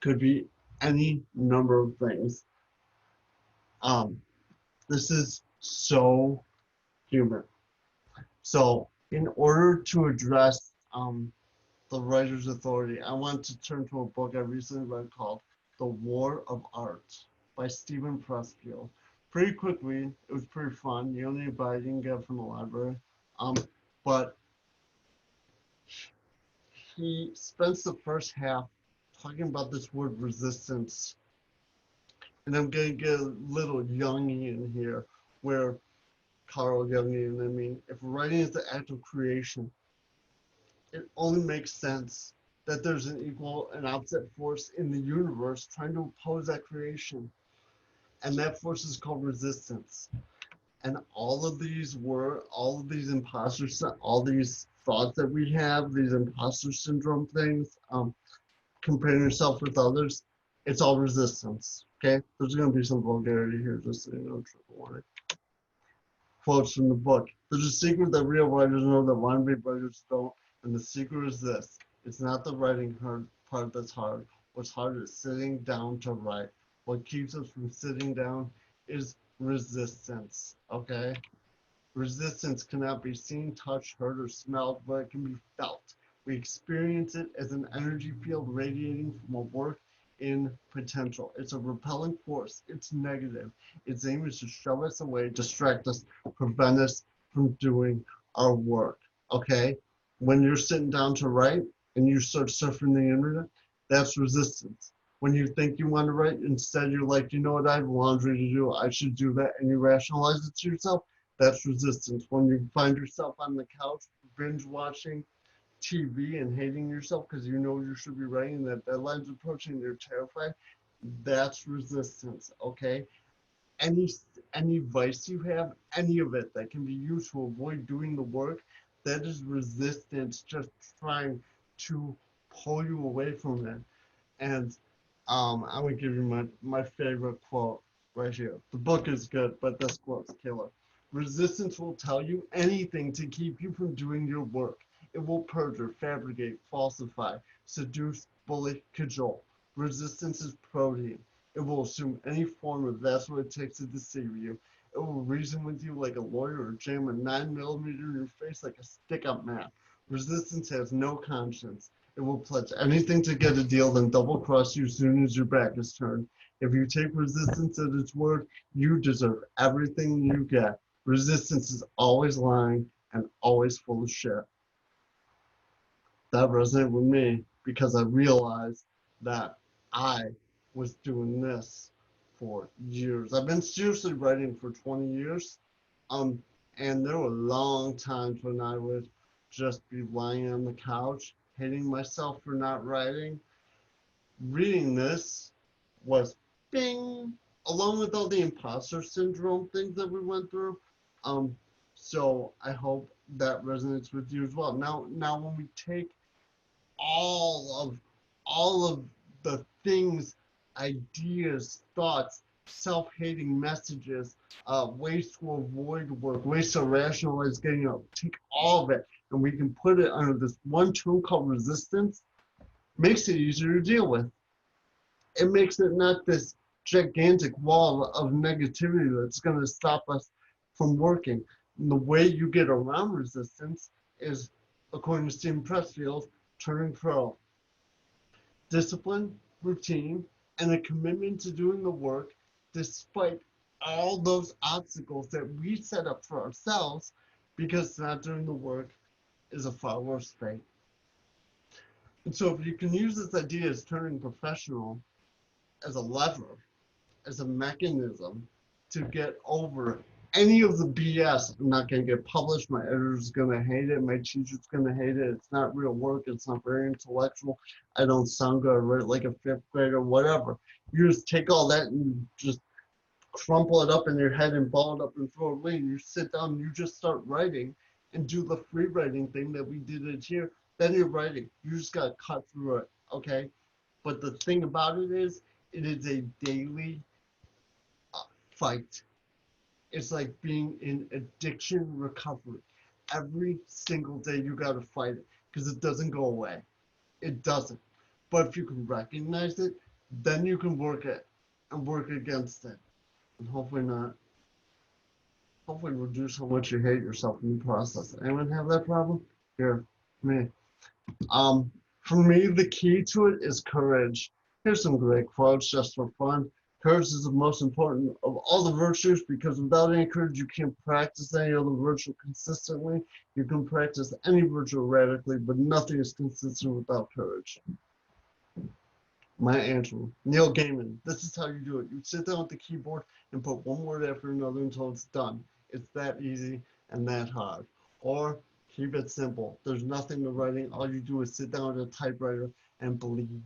could be any number of things. Um, this is so human. So, in order to address the writer's authority, I want to turn to a book I recently read called The War of Art by Stephen Pressfield. Pretty quickly, it was pretty fun. You only buy it, you can get it from the library. Um, but he spends the first half talking about this word resistance. And I'm going to get a little Jungian here, where Carl Jungian, I mean, if writing is the act of creation, it only makes sense that there's an equal and opposite force in the universe trying to oppose that creation. And that force is called resistance. And all of these all these thoughts that we have, these imposter syndrome things, comparing yourself with others, it's all resistance. Okay? There's going to be some vulgarity here, just so you know, trigger warning. Quotes from the book. There's a secret that real writers know that wannabe writers don't, and the secret is this. It's not the writing part that's hard. What's hard is sitting down to write. What keeps us from sitting down is resistance, okay? Resistance cannot be seen, touched, heard, or smelled, but it can be felt. We experience it as an energy field radiating from a work in potential. It's a repelling force. It's negative. Its aim is to shove us away, distract us, prevent us from doing our work. Okay? When you're sitting down to write and you start surfing the internet, that's resistance. When you think you want to write, instead you're like, you know what, I have laundry to do, I should do that, and you rationalize it to yourself, that's resistance. When you find yourself on the couch binge watching TV and hating yourself because you know you should be writing, that deadline's approaching, you're terrified, that's resistance, okay? Any any vice you have, any of it that can be used to avoid doing the work, that is resistance just trying to pull you away from it. And I'm gonna give you my favorite quote right here. The book is good, but this quote's killer. Resistance will tell you anything to keep you from doing your work. It will perjure, fabricate, falsify, seduce, bully, cajole. Resistance is protein. It will assume any form of that's what it takes to deceive you. It will reason with you like a lawyer or jam a 9mm in your face like a stick-up man. Resistance has no conscience. It will pledge anything to get a deal, then double cross you as soon as your back is turned. If you take resistance at its word, you deserve everything you get. Resistance is always lying and always full of shit. That resonated with me because I realized that I was doing this for years. I've been seriously writing for 20 years. Um, and there were long times when I would just be lying on the couch, hating myself for not writing. Reading this was bing, along with all the imposter syndrome things that we went through. Um, so I hope that resonates with you as well. Now when we take all of all of the things, ideas, thoughts, self-hating messages, ways to avoid work, ways to rationalize getting up, take all of it, and we can put it under this one tool called resistance, makes it easier to deal with. It makes it not this gigantic wall of negativity that's going to stop us from working. And the way you get around resistance is, according to Stephen Pressfield, turning pro. Discipline, routine, and a commitment to doing the work despite all those obstacles that we set up for ourselves, because not doing the work is a far worse fate. And so if you can use this idea as turning professional as a lever, as a mechanism to get over any of the BS, I'm not going to get published. My editor's going to hate it. My teacher's going to hate it. It's not real work. It's not very intellectual. I don't sound good. I write like a fifth grader, whatever. You just take all that and just crumple it up in your head and ball it up and throw it away. And you sit down and you just start writing and do the free writing thing that we did it here. Then you're writing. You just got to cut through it, okay? But the thing about it is a daily fight. It's like being in addiction recovery. Every single day you got to fight it because it doesn't go away. It doesn't. But if you can recognize it, then you can work it and work against it. And hopefully reduce how much you hate yourself in the process. Anyone have that problem? Here, me. For me, the key to it is courage. Here's some great quotes just for fun. Courage is the most important of all the virtues because without any courage, you can't practice any other virtue consistently. You can practice any virtue radically, but nothing is consistent without courage. Maya Angelou, Neil Gaiman. This is how you do it. You sit down at the keyboard and put one word after another until it's done. It's that easy and that hard. Or keep it simple. There's nothing to writing. All you do is sit down at a typewriter and bleed.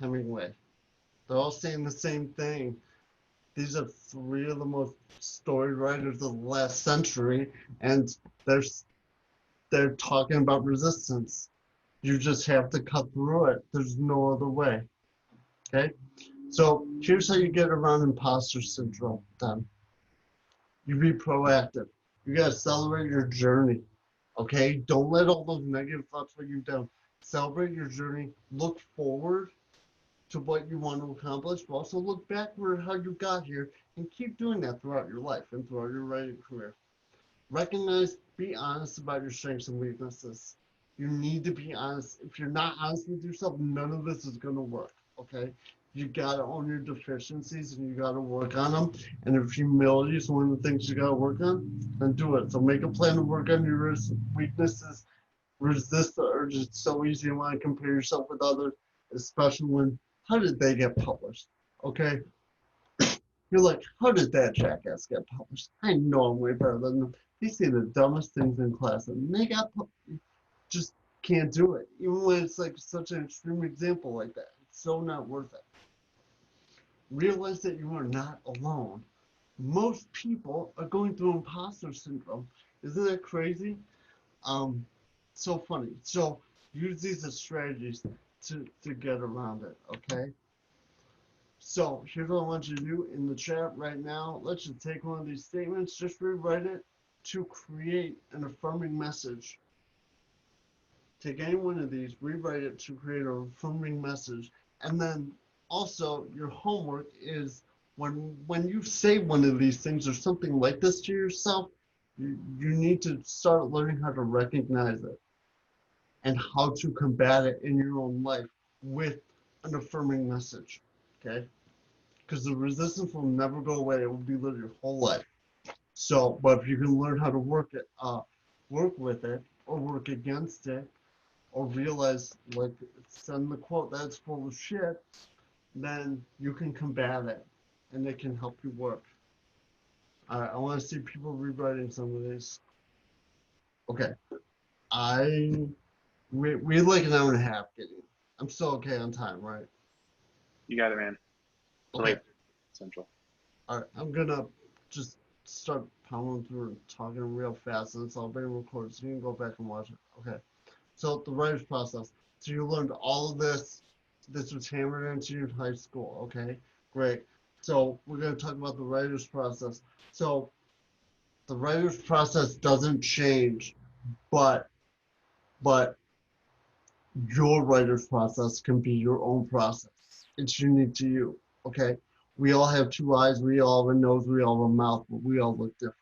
Hemingway. They're all saying the same thing. These are three of the most storied writers of the last century, and they're talking about resistance. You just have to cut through it. There's no other way. Okay? So here's how you get around imposter syndrome then. You be proactive. You gotta celebrate your journey. Okay? Don't let all those negative thoughts weigh you down. Celebrate your journey. Look forward to what you want to accomplish, but also look backward how you got here and keep doing that throughout your life and throughout your writing career. Recognize, be honest about your strengths and weaknesses. You need to be honest. If you're not honest with yourself, none of this is going to work, okay? You got to own your deficiencies and you got to work on them. And if humility is one of the things you got to work on, then do it. So make a plan to work on your weaknesses. Resist the urge. It's so easy to want to compare yourself with others, especially when, how did they get published? Okay? You're like, how did that jackass get published? I know I'm way better than them. They say the dumbest things in class and they got just can't do it. Even when it's like such an extreme example like that. It's so not worth it. Realize that you are not alone. Most people are going through imposter syndrome. Isn't that crazy? So funny. So use these as strategies to get around it, okay? So here's what I want you to do in the chat right now. Let's just take one of these statements, just rewrite it to create an affirming message. Take any one of these, rewrite it to create an affirming message. And then also your homework is when you say one of these things or something like this to yourself, you need to start learning how to recognize it and how to combat it in your own life with an affirming message, okay? Because the resistance will never go away. It will be lived your whole life. So, but if you can learn how to work with it, or work against it, or realize, like, send the quote that's full of shit, then you can combat it, and it can help you work. All right, I want to see people rewriting some of these. Okay, we like an hour and a half getting. I'm still okay on time, right? You got it, man. Okay. Late Central. All right, I'm gonna just start pounding through and talking real fast, and it's all being recorded, so you can go back and watch it. Okay. So the writer's process. So you learned all of this. This was hammered into you in high school. Okay, great. So we're gonna talk about the writer's process. So the writer's process doesn't change, but your writer's process can be your own process. It's unique to you, okay? We all have two eyes, we all have a nose, we all have a mouth, but we all look different,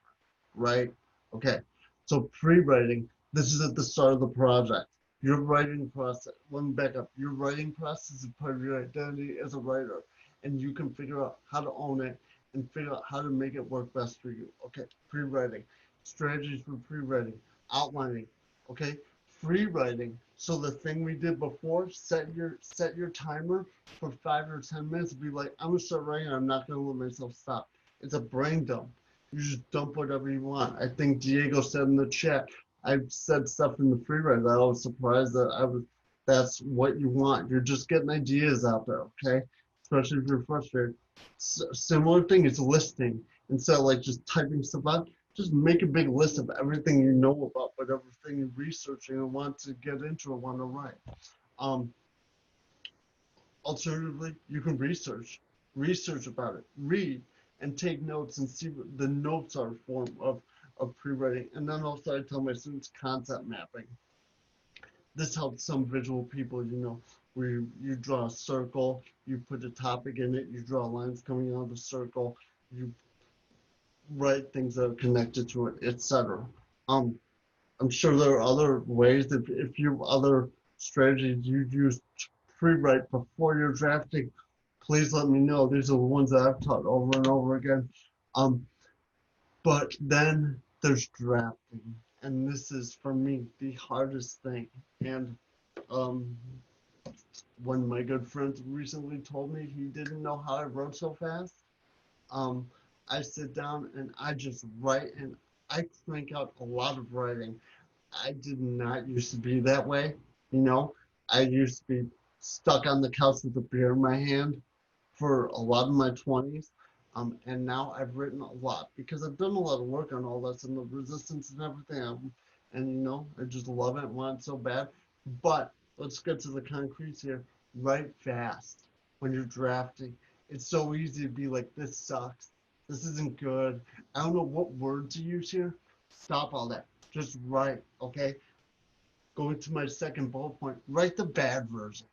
right? Okay, so pre-writing, this is at the start of the project. Your writing process, let me back up. Your writing process is part of your identity as a writer, and you can figure out how to own it and figure out how to make it work best for you. Okay, pre-writing, strategies for pre-writing, outlining, okay? Free writing. So the thing we did before, set your timer for 5 or 10 minutes. Be like, I'm gonna start writing. I'm not gonna let myself stop. It's a brain dump. You just dump whatever you want. I think Diego said in the chat, I've said stuff in the free write that I was surprised that that's what you want. You're just getting ideas out there, okay? Especially if you're frustrated. Similar thing is listing. Instead of like just typing stuff out, just make a big list of everything you know about whatever thing you're researching and want to get into or want to write. Um, Alternatively, you can research about it, read, and take notes and see what the notes are form of pre-writing. And then also I tell my students concept mapping. This helps some visual people, where you draw a circle, you put a topic in it, you draw lines coming out of the circle, you write things that are connected to it, etc. Um, I'm sure there are other ways if you have other strategies you use to pre-write before you're drafting, please let me know. These are the ones that I've taught over and over again. Um, but then there's drafting, and this is for me the hardest thing. And um, one my good friends recently told me he didn't know how I wrote so fast. Um, I sit down and I just write, and I crank out a lot of writing. I did not used to be that way, you know. I used to be stuck on the couch with a beer in my hand for a lot of my 20s. And now I've written a lot because I've done a lot of work on all this and the resistance and everything. And I just love it and want it so bad. But let's get to the concrete here. Write fast when you're drafting. It's so easy to be like, this sucks. This isn't good. I don't know what word to use here. Stop all that. Just write, okay? Going to my second bullet point, write the bad version.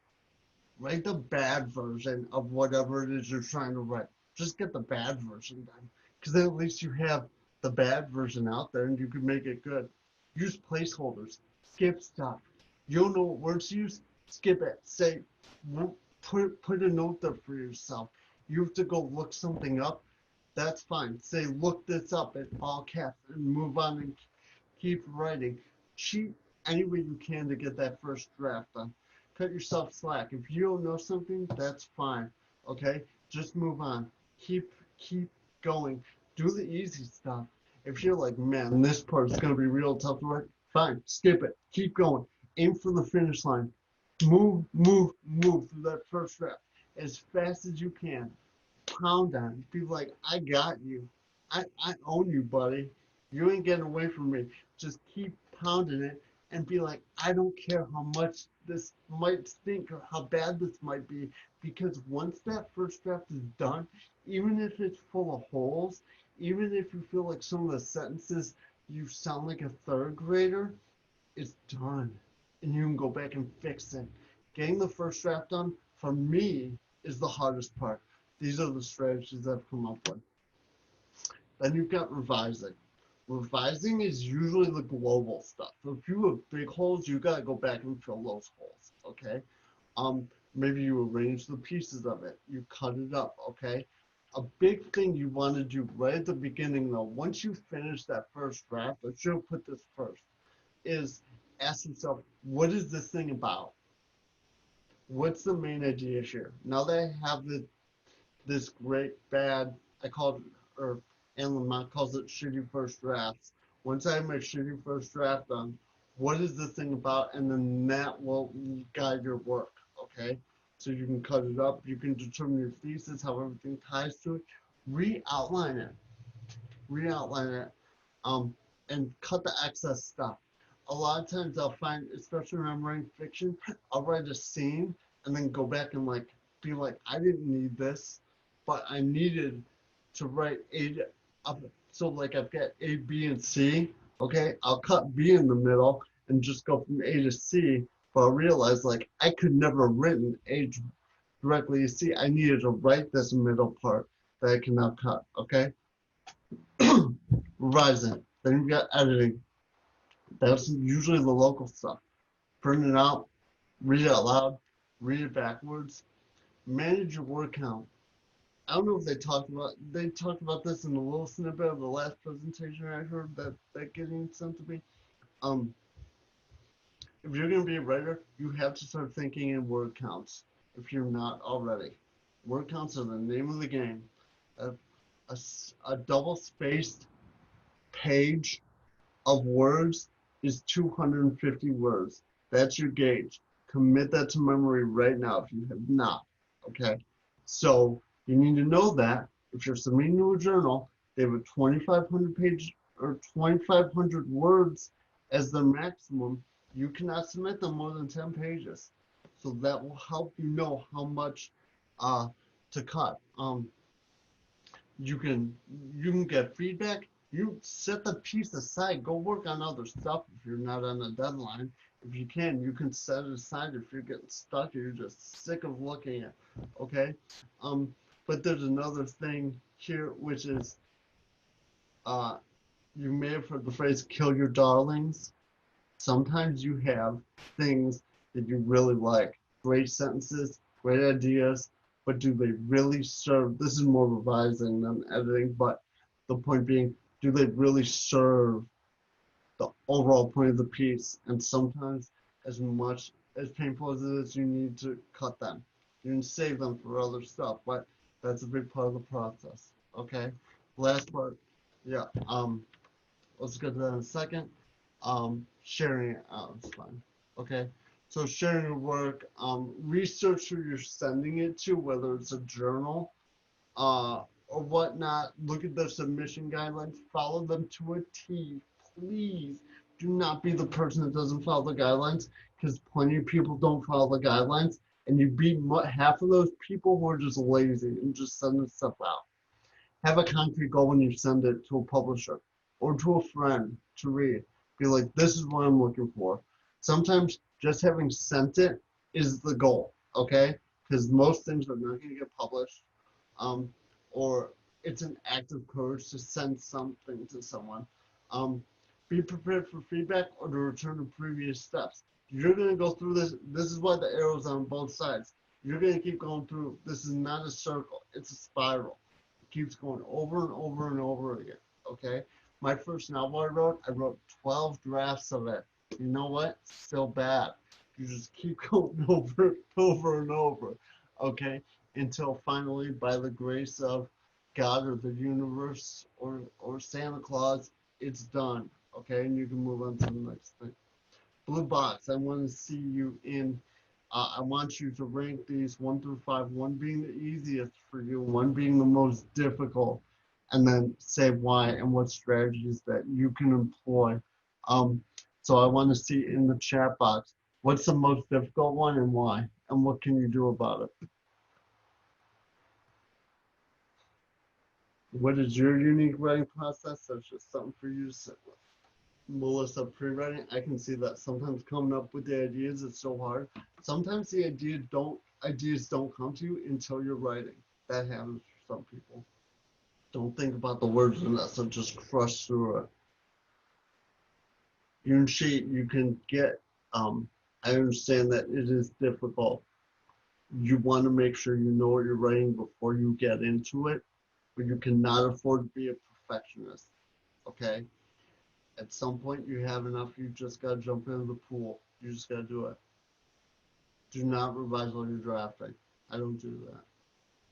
Write the bad version of whatever it is you're trying to write. Just get the bad version done. Because then at least you have the bad version out there and you can make it good. Use placeholders. Skip stuff. You don't know what words to use? Skip it. Say, put a note there for yourself. You have to go look something up. That's fine. Say, look this up in all caps and move on and keep writing. Cheat any way you can to get that first draft done. Cut yourself slack. If you don't know something, that's fine. Okay? Just move on. Keep going. Do the easy stuff. If you're like, man, this part is gonna be real tough to write, fine, skip it. Keep going. Aim for the finish line. Move through that first draft as fast as you can. Pound on it. Be like, I got you. I own you, buddy. You ain't getting away from me. Just keep pounding it and be like, I don't care how much this might stink or how bad this might be, because once that first draft is done, even if it's full of holes, even if you feel like some of the sentences you sound like a third grader, it's done. And you can go back and fix it. Getting the first draft done, for me, is the hardest part. These are the strategies I've come up with. Then you've got revising. Revising is usually the global stuff. So if you have big holes, you gotta go back and fill those holes, okay? Maybe you arrange the pieces of it, you cut it up, okay? A big thing you want to do right at the beginning, though, once you finish that first draft, I should have put this first, is ask yourself, what is this thing about? What's the main idea here? Now that I have this great bad, I call it, or Anne Lamont calls it shitty first drafts. Once I have my shitty first draft done, what is this thing about? And then that will guide your work, okay? So you can cut it up, you can determine your thesis, how everything ties to it, re-outline it, um, and cut the excess stuff. A lot of times I'll find, especially when I'm writing fiction, I'll write a scene and then go back and like be like, I didn't need this, but I needed to write A up. So like I've got A, B, and C. Okay, I'll cut B in the middle and just go from A to C. But I realized like I could never have written A directly to C. I needed to write this middle part that I can now cut. Okay, revising. Then you've got editing. That's usually the local stuff. Print it out, read it out loud, read it backwards, manage your word count. I don't know if they talked about this in a little snippet of the last presentation I heard that getting sent to me. Um, if you're gonna be a writer, you have to start thinking in word counts. If you're not already, word counts are the name of the game. A double-spaced page of words is 250 words. That's your gauge. Commit that to memory right now if you have not. Okay. So you need to know that if you're submitting to a journal, they have a 2,500 page or 2,500 words as the maximum. You cannot submit them more than 10 pages. So that will help you know how much uh, to cut. You can you can get feedback. You set the piece aside. Go work on other stuff if you're not on a deadline. If you can, you can set it aside if you're getting stuck or you're just sick of looking at. Okay. But there's another thing here, which is uh, you may have heard the phrase "kill your darlings." Sometimes you have things that you really like, great sentences, great ideas, but do they really serve? This is more revising than editing, but the point being, do they really serve the overall point of the piece? And sometimes, as much as painful as it is, you need to cut them. You can save them for other stuff, but that's a big part of the process. Okay. Last part, yeah. Let's get to that in a second. Sharing it out is fine. Okay. So sharing your work, research who you're sending it to, whether it's a journal, or whatnot. Look at their submission guidelines. Follow them to a T. Please do not be the person that doesn't follow the guidelines, because plenty of people don't follow the guidelines, and you beat half of those people who are just lazy and just sending stuff out. Have a concrete goal when you send it to a publisher or to a friend to read. Be like, this is what I'm looking for. Sometimes just having sent it is the goal, okay? Because most things are not going to get published, um, or it's an act of courage to send something to someone. Um, be prepared for feedback or to return to previous steps. You're going to go through this. This is why the arrow's on both sides. You're going to keep going through. This is not a circle, it's a spiral. Keeps going over and over and over again. Okay. My first novel I wrote 12 drafts of it. You know what? Still bad. You just keep going over and over and over. Okay. Until finally, by the grace of God or the universe or Santa Claus, it's done. Okay. And you can move on to the next thing. Blue box, I want to see you in. I want you to rank these 1 through 5, one being the easiest for you, one being the most difficult, and then say why and what strategies that you can employ. Um, so I want to see in the chat box what's the most difficult one and why, and what can you do about it? What is your unique writing process? That's just something for you to sit with. Melissa, pre-writing, I can see that sometimes coming up with the ideas is so hard. Sometimes the ideas don't come to you until you're writing. That happens for some people. Don't think about the words in that, so just crush through it. You can get. I understand that it is difficult. You want to make sure you know what you're writing before you get into it, but you cannot afford to be a perfectionist. Okay. At some point, you have enough. You just got to jump into the pool. You just got to do it. Do not revise while you're drafting. I don't do that.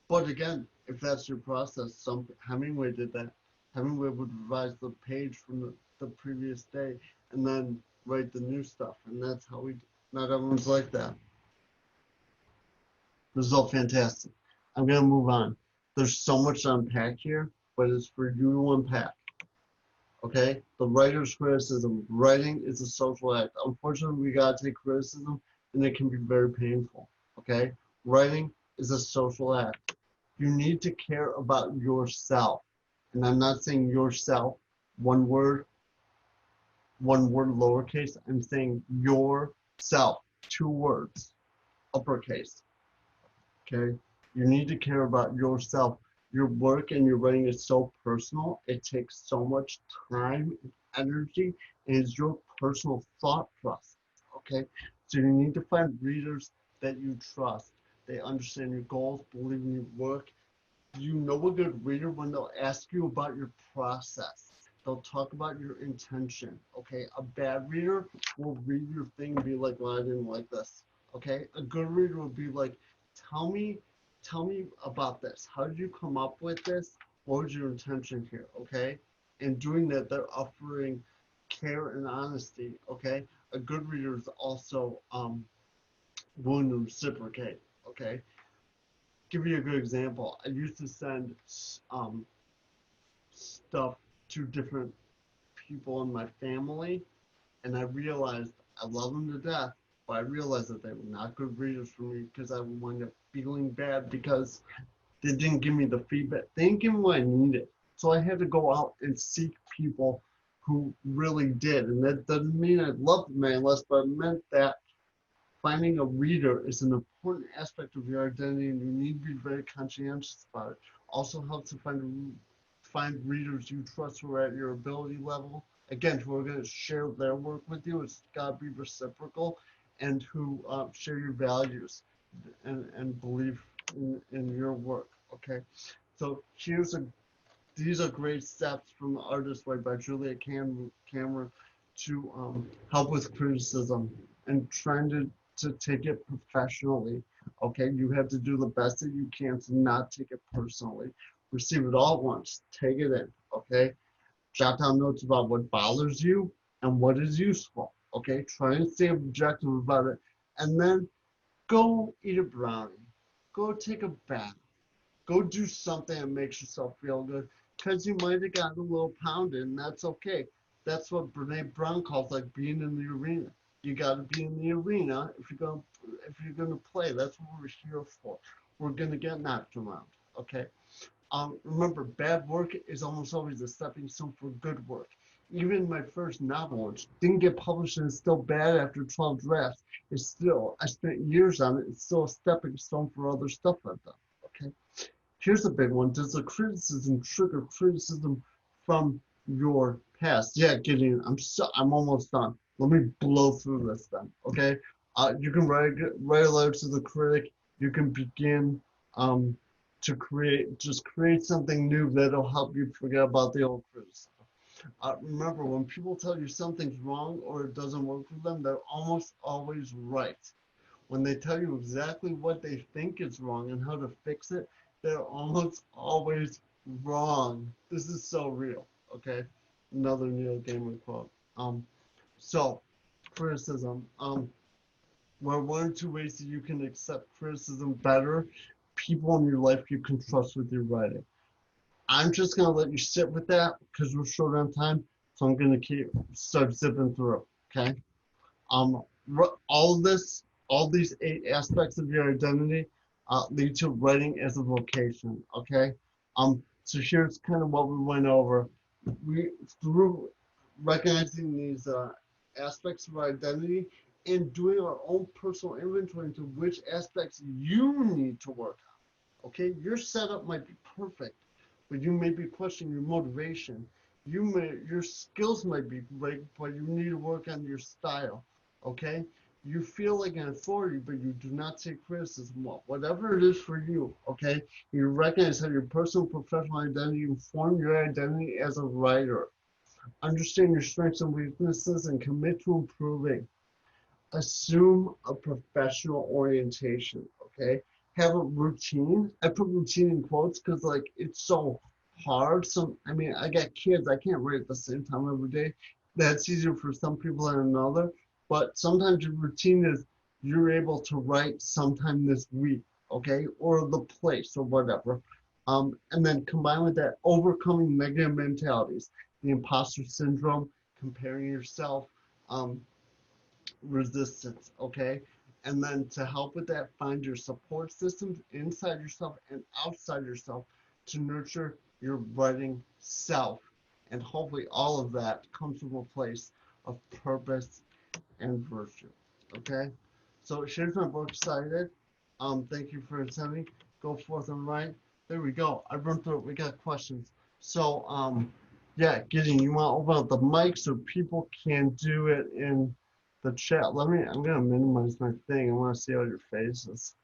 But again, if that's your process, some Hemingway did that. Hemingway would revise the page from the previous day and then write the new stuff. And that's how we, not everyone's like that. This is all fantastic. I'm going to move on. There's so much to unpack here, but it's for you to unpack. Okay? The writer's criticism. Writing is a social act. Unfortunately, we got to take criticism, and it can be very painful. Okay? Writing is a social act. You need to care about yourself. And I'm not saying yourself, one word lowercase. I'm saying yourself, 2 words, uppercase. Okay? You need to care about yourself. Your work and your writing is so personal. It takes so much time and energy, and it's your personal thought process. Okay? So you need to find readers that you trust. They understand your goals, believe in your work. You know a good reader when they'll ask you about your process. They'll talk about your intention. Okay? A bad reader will read your thing and be like, well, I didn't like this. Okay? A good reader will be like, tell me about this. How did you come up with this? What was your intention here? Okay. In doing that, they're offering care and honesty. Okay. A good reader is also willing to reciprocate. Okay. Give you a good example. I used to send stuff to different people in my family, and I realized I love them to death, but I realized that they were not good readers for me because I would wind up feeling bad because they didn't give me the feedback. They didn't give me what I needed. So I had to go out and seek people who really did. And that doesn't mean I love them any less, but it meant that finding a reader is an important aspect of your identity, and you need to be very conscientious about it. Also helps to find readers you trust who are at your ability level. Again, who are going to share their work with you. It's got to be reciprocal, and who share your values and believe in your work. Okay, so these are great steps from the Artist Way by Julia Cameron to help with criticism and trying to take it professionally. Okay, you have to do the best that you can to not take it personally. Receive it all at once. Take it in. Okay, jot down notes about what bothers you and what is useful. Okay, try and stay objective about it, and then go eat a brownie. Go take a bath. Go do something that makes yourself feel good because you might have gotten a little pounded, and that's okay. That's what Brene Brown calls like being in the arena. You got to be in the arena if you're gonna play. That's what we're here for. We're gonna get knocked around. Okay. Remember, bad work is almost always a stepping stone for good work. Even my first novel, which didn't get published and is still bad after 12 drafts, is still, I spent years on it, it's still a stepping stone for other stuff I've done. Okay. Here's a big one. Does the criticism trigger criticism from your past? Yeah, Gideon, I'm almost done. Let me blow through this then. Okay. You can write a letter to the critic. You can begin to create something new that'll help you forget about the old criticism. Remember, when people tell you something's wrong or it doesn't work for them, they're almost always right. When they tell you exactly what they think is wrong and how to fix it, they're almost always wrong. This is so real. Okay, another Neil Gaiman quote. So criticism. What are one or two ways that you can accept criticism better? People in your life you can trust with your writing. I'm just gonna let you sit with that because we're short on time, so I'm gonna start zipping through. Okay. Um, all this, all these 8 aspects of your identity lead to writing as a vocation. Okay. So here's kind of what we went over. We through recognizing these aspects of our identity and doing our own personal inventory into which aspects you need to work on. Okay, your setup might be perfect, but you may be questioning your motivation. Your skills might be great, but you need to work on your style. Okay, you feel like an authority, but you do not take criticism well. Whatever it is for you, okay, you recognize how your personal and professional identity inform your identity as a writer. Understand your strengths and weaknesses and commit to improving. Assume a professional orientation, okay? Have a routine. I put routine in quotes because like it's so hard. I mean, I got kids, I can't write at the same time every day. That's easier for some people than another. But sometimes your routine is you're able to write sometime this week, okay? Or the place or whatever. And then combine with that overcoming negative mentalities, the imposter syndrome, comparing yourself, um, resistance, okay? And then to help with that, find your support systems inside yourself and outside yourself to nurture your writing self. And hopefully all of that comes from a place of purpose and virtue, okay? So here's my book cited. Thank you for attending. Go forth and write. There we go. I run through it. We got questions. So, yeah, Gideon, you want to open up the mic so people can do it in the chat. I'm gonna minimize my thing. I want to see all your faces.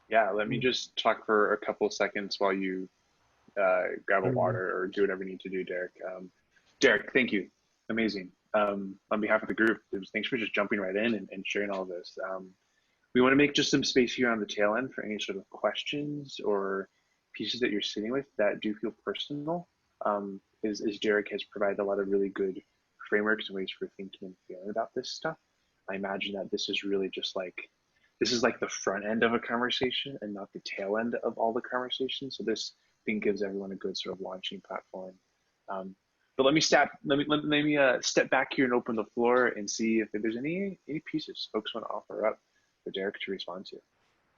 Yeah, let me just talk for a couple of seconds while you grab a water or do whatever you need to do, Derek. Derek, thank you. Amazing. On behalf of the group, thanks for just jumping right in and sharing all of this. We want to make just some space here on the tail end for any sort of questions or pieces that you're sitting with that do feel personal, is Derek has provided a lot of really good frameworks and ways for thinking and feeling about this stuff. I imagine that this is like the front end of a conversation and not the tail end of all the conversations. So this thing gives everyone a good sort of launching platform. Um, but let me step back here and open the floor and see if there's any pieces folks want to offer up for Derek to respond to.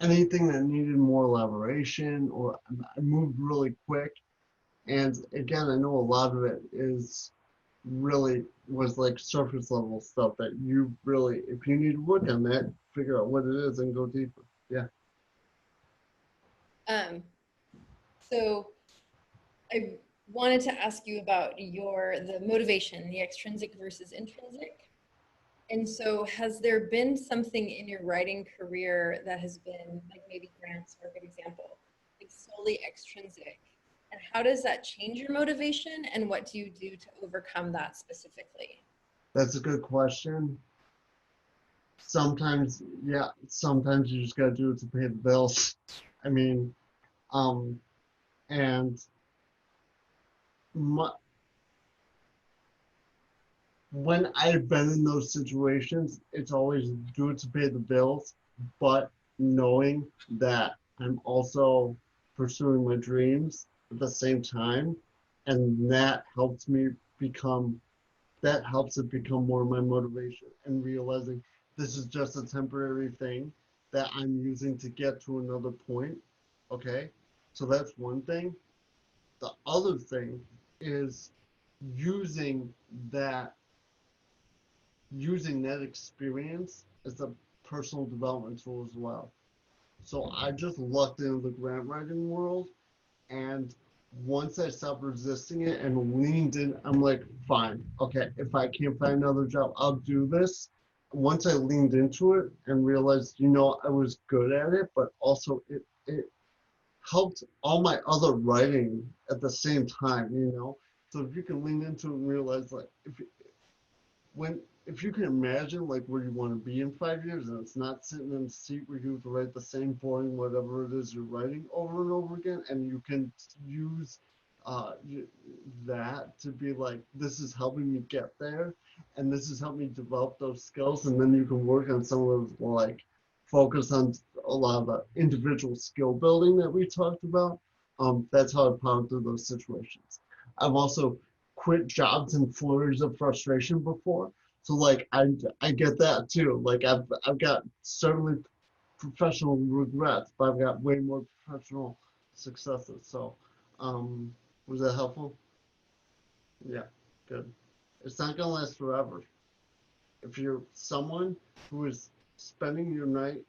Anything that needed more elaboration, or I moved really quick. And again, I know a lot of it is really was like surface level stuff that you really, if you need to work on that, figure out what it is and go deeper. Yeah. Um, so I wanted to ask you about the motivation, the extrinsic versus intrinsic. And so has there been something in your writing career that has been, like maybe grants are a good example, like solely extrinsic? And how does that change your motivation, and what do you do to overcome that specifically? That's a good question. Sometimes, yeah, sometimes you just gotta do it to pay the bills. I mean, um, and my, when I've been in those situations, it's always do it to pay the bills, but knowing that I'm also pursuing my dreams at the same time, and become that helps it become more my motivation, and realizing this is just a temporary thing that I'm using to get to another point. Okay, so that's one thing. The other thing is using that using that experience as a personal development tool as well. So I just lucked into the grant writing world, and once I stopped resisting it and leaned in, I'm like, fine, okay, if I can't find another job, I'll do this. Once I leaned into it and realized, I was good at it, but also it helped all my other writing at the same time. So if you can lean into it and realize, like, when if you can imagine like where you want to be in 5 years, and it's not sitting in a seat where you have to write the same boring whatever it is you're writing over and over again, and you can use uh, that to be like, this is helping me get there, and this is helping me develop those skills, and then you can work on some of those, like focus on a lot of the individual skill building that we talked about. That's how I powered through those situations. I've also quit jobs in flurries of frustration before. So like I get that too. Like I've got certainly professional regrets, but I've got way more professional successes. So was that helpful? Yeah, good. It's not gonna last forever. If you're someone who is spending your night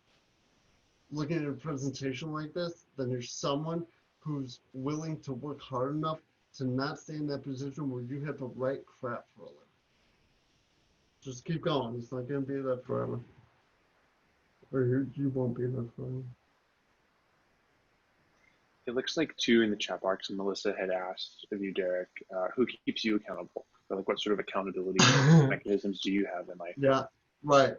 looking at a presentation like this, then you're someone who's willing to work hard enough to not stay in that position where you have to write crap for a living. Just keep going. It's not going to be that forever. Or you won't be that forever. It looks like too in the chat box, Melissa had asked of you, Derek, who keeps you accountable? Or like what sort of accountability mechanisms do you have in life? Yeah, right.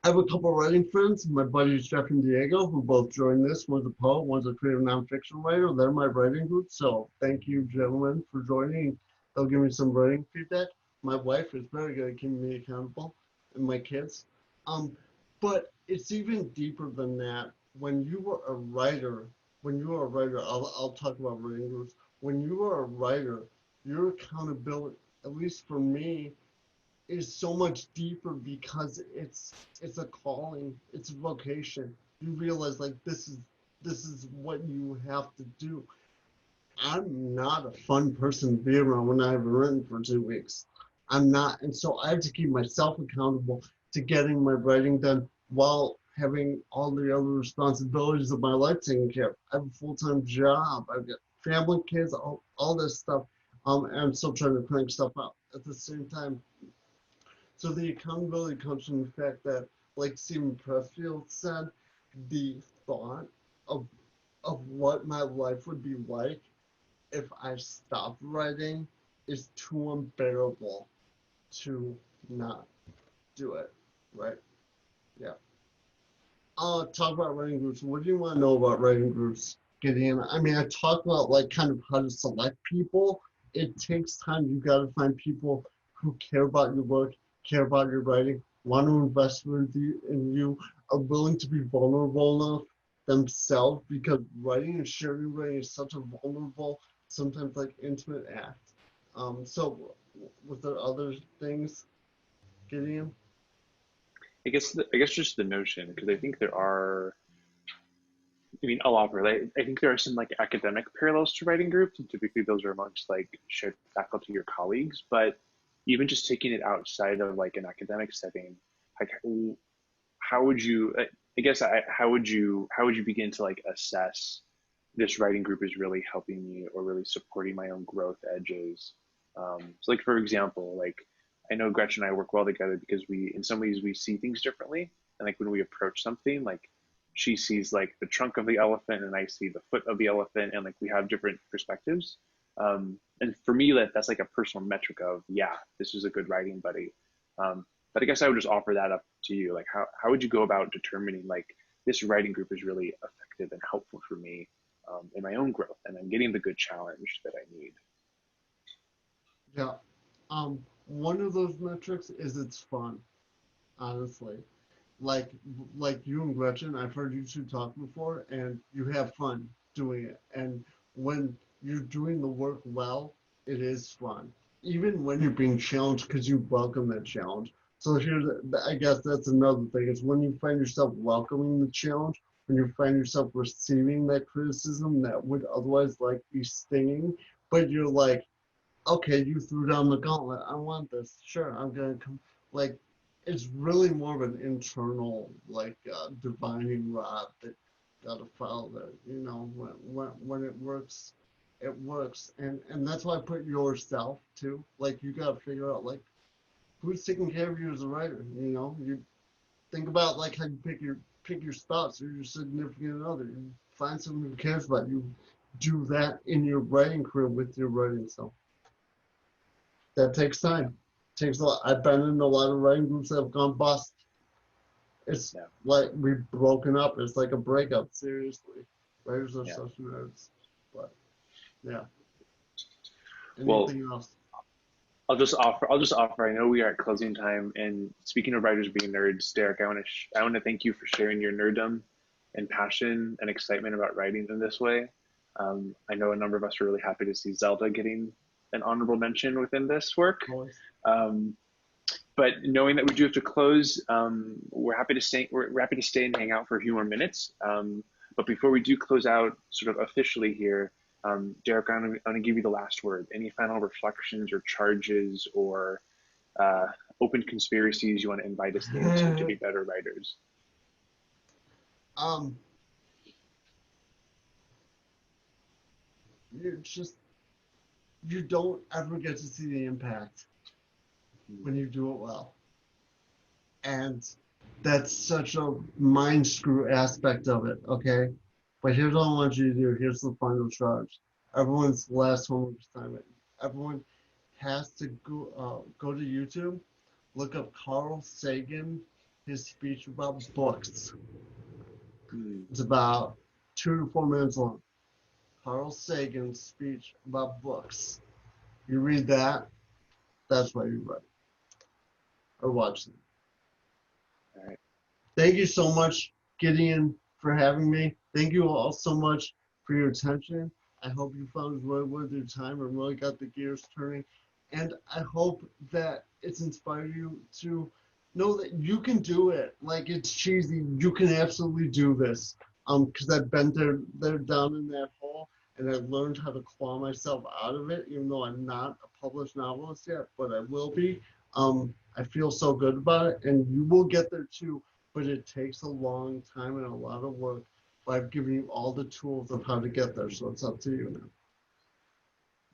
I have a couple of writing friends. My buddies Jeff and Diego, who both joined this. One's a poet, one's a creative nonfiction writer. They're my writing group. So thank you, gentlemen, for joining. They'll give me some writing feedback. My wife is very good at keeping me accountable, and my kids. But it's even deeper than that. When you are a writer, I'll talk about writing groups. When you are a writer, your accountability, at least for me, is so much deeper because it's a calling, it's a vocation. You realize like this is what you have to do. I'm not a fun person to be around when I haven't written for 2 weeks. I'm not, and so I have to keep myself accountable to getting my writing done while having all the other responsibilities of my life taken care of. I have a full-time job. I've got family, kids, all this stuff. And I'm still trying to crank stuff out at the same time. So the accountability comes from the fact that, like Stephen Pressfield said, the thought of what my life would be like if I stopped writing is too unbearable to not do it. Right? Yeah. Talk about writing groups. What do you want to know about writing groups? Gideon. I mean, I talked about like kind of how to select people. It takes time. You got to find people who care about your work, care about your writing, want to invest in you, are willing to be vulnerable enough themselves, because writing and sharing writing is such a vulnerable, sometimes like intimate act. So was there other things, Gideon? I guess just the notion, because I think there are. I mean, I'll offer. I think there are some like academic parallels to writing groups, and typically those are amongst like shared faculty or colleagues. But even just taking it outside of like an academic setting, like how would you? I guess how would you begin to like assess this writing group is really helping me or really supporting my own growth edges? So like for example, like I know Gretchen and I work well together because we in some ways we see things differently, and like when we approach something, like she sees like the trunk of the elephant and I see the foot of the elephant, and like we have different perspectives. And for me, that's like a personal metric of, yeah, this is a good writing buddy. But I guess I would just offer that up to you. Like, how would you go about determining like this writing group is really effective and helpful for me in my own growth, and I'm getting the good challenge that I need? Yeah. One of those metrics is it's fun, honestly. Like like you and Gretchen, I've heard you two talk before, and you have fun doing it. And when you're doing the work well, it is fun. Even when you're being challenged, because you welcome that challenge. So here's, I guess that's another thing, is when you find yourself welcoming the challenge, when you find yourself receiving that criticism that would otherwise like be stinging, but you're like, okay, you threw down the gauntlet. I want this. Sure, I'm gonna come. Like, it's really more of an internal, like, divining rod that gotta follow that. You know, when it works, it works, and that's why I put yourself too. Like, you gotta figure out like who's taking care of you as a writer. You know, you think about like how you pick your spouse or your significant other. You find someone who cares about you. Do that in your writing career with your writing self. That takes time. Takes a lot. I've been in a lot of writing groups that have gone bust. It's Yeah, like we've broken up. It's like a breakup. Seriously, writers are yeah. such nerds. But yeah. Well, Anything else? I'll just offer. I know we are at closing time, and speaking of writers being nerds, Derek, I want to thank you for sharing your nerddom and passion and excitement about writing in this way. I know a number of us are really happy to see Zelda getting an honorable mention within this work. Always. Um, but knowing that we do have to close, we're happy to stay. We're happy to stay and hang out for a few more minutes. But before we do close out, sort of officially here, Derek, I'm going to give you the last word. Any final reflections or charges or uh, open conspiracies you want to invite us into to be better writers? um, you just you don't ever get to see the impact when you do it well, and that's such a mind screw aspect of it. Okay, but here's what I want you to do. Here's the final charge. Everyone's last homework assignment. Everyone has to go to YouTube, look up Carl Sagan, his speech about books. Mm, It's about 2 to 4 minutes long. Carl Sagan's speech about books. You read that, that's why you write or watch them. all right. Thank you so much, Gideon, for having me. Thank you all so much for your attention. I hope you found it really worth your time and really got the gears turning. And I hope that it's inspired you to know that you can do it. Like, it's cheesy, you can absolutely do this. Because I've been there down in that hole, and I've learned how to claw myself out of it, even though I'm not a published novelist yet, but I will be. I feel so good about it, and you will get there too, but it takes a long time and a lot of work. But I've given you all the tools of how to get there, so it's up to you now.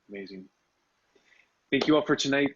Amazing. Thank you all for tonight.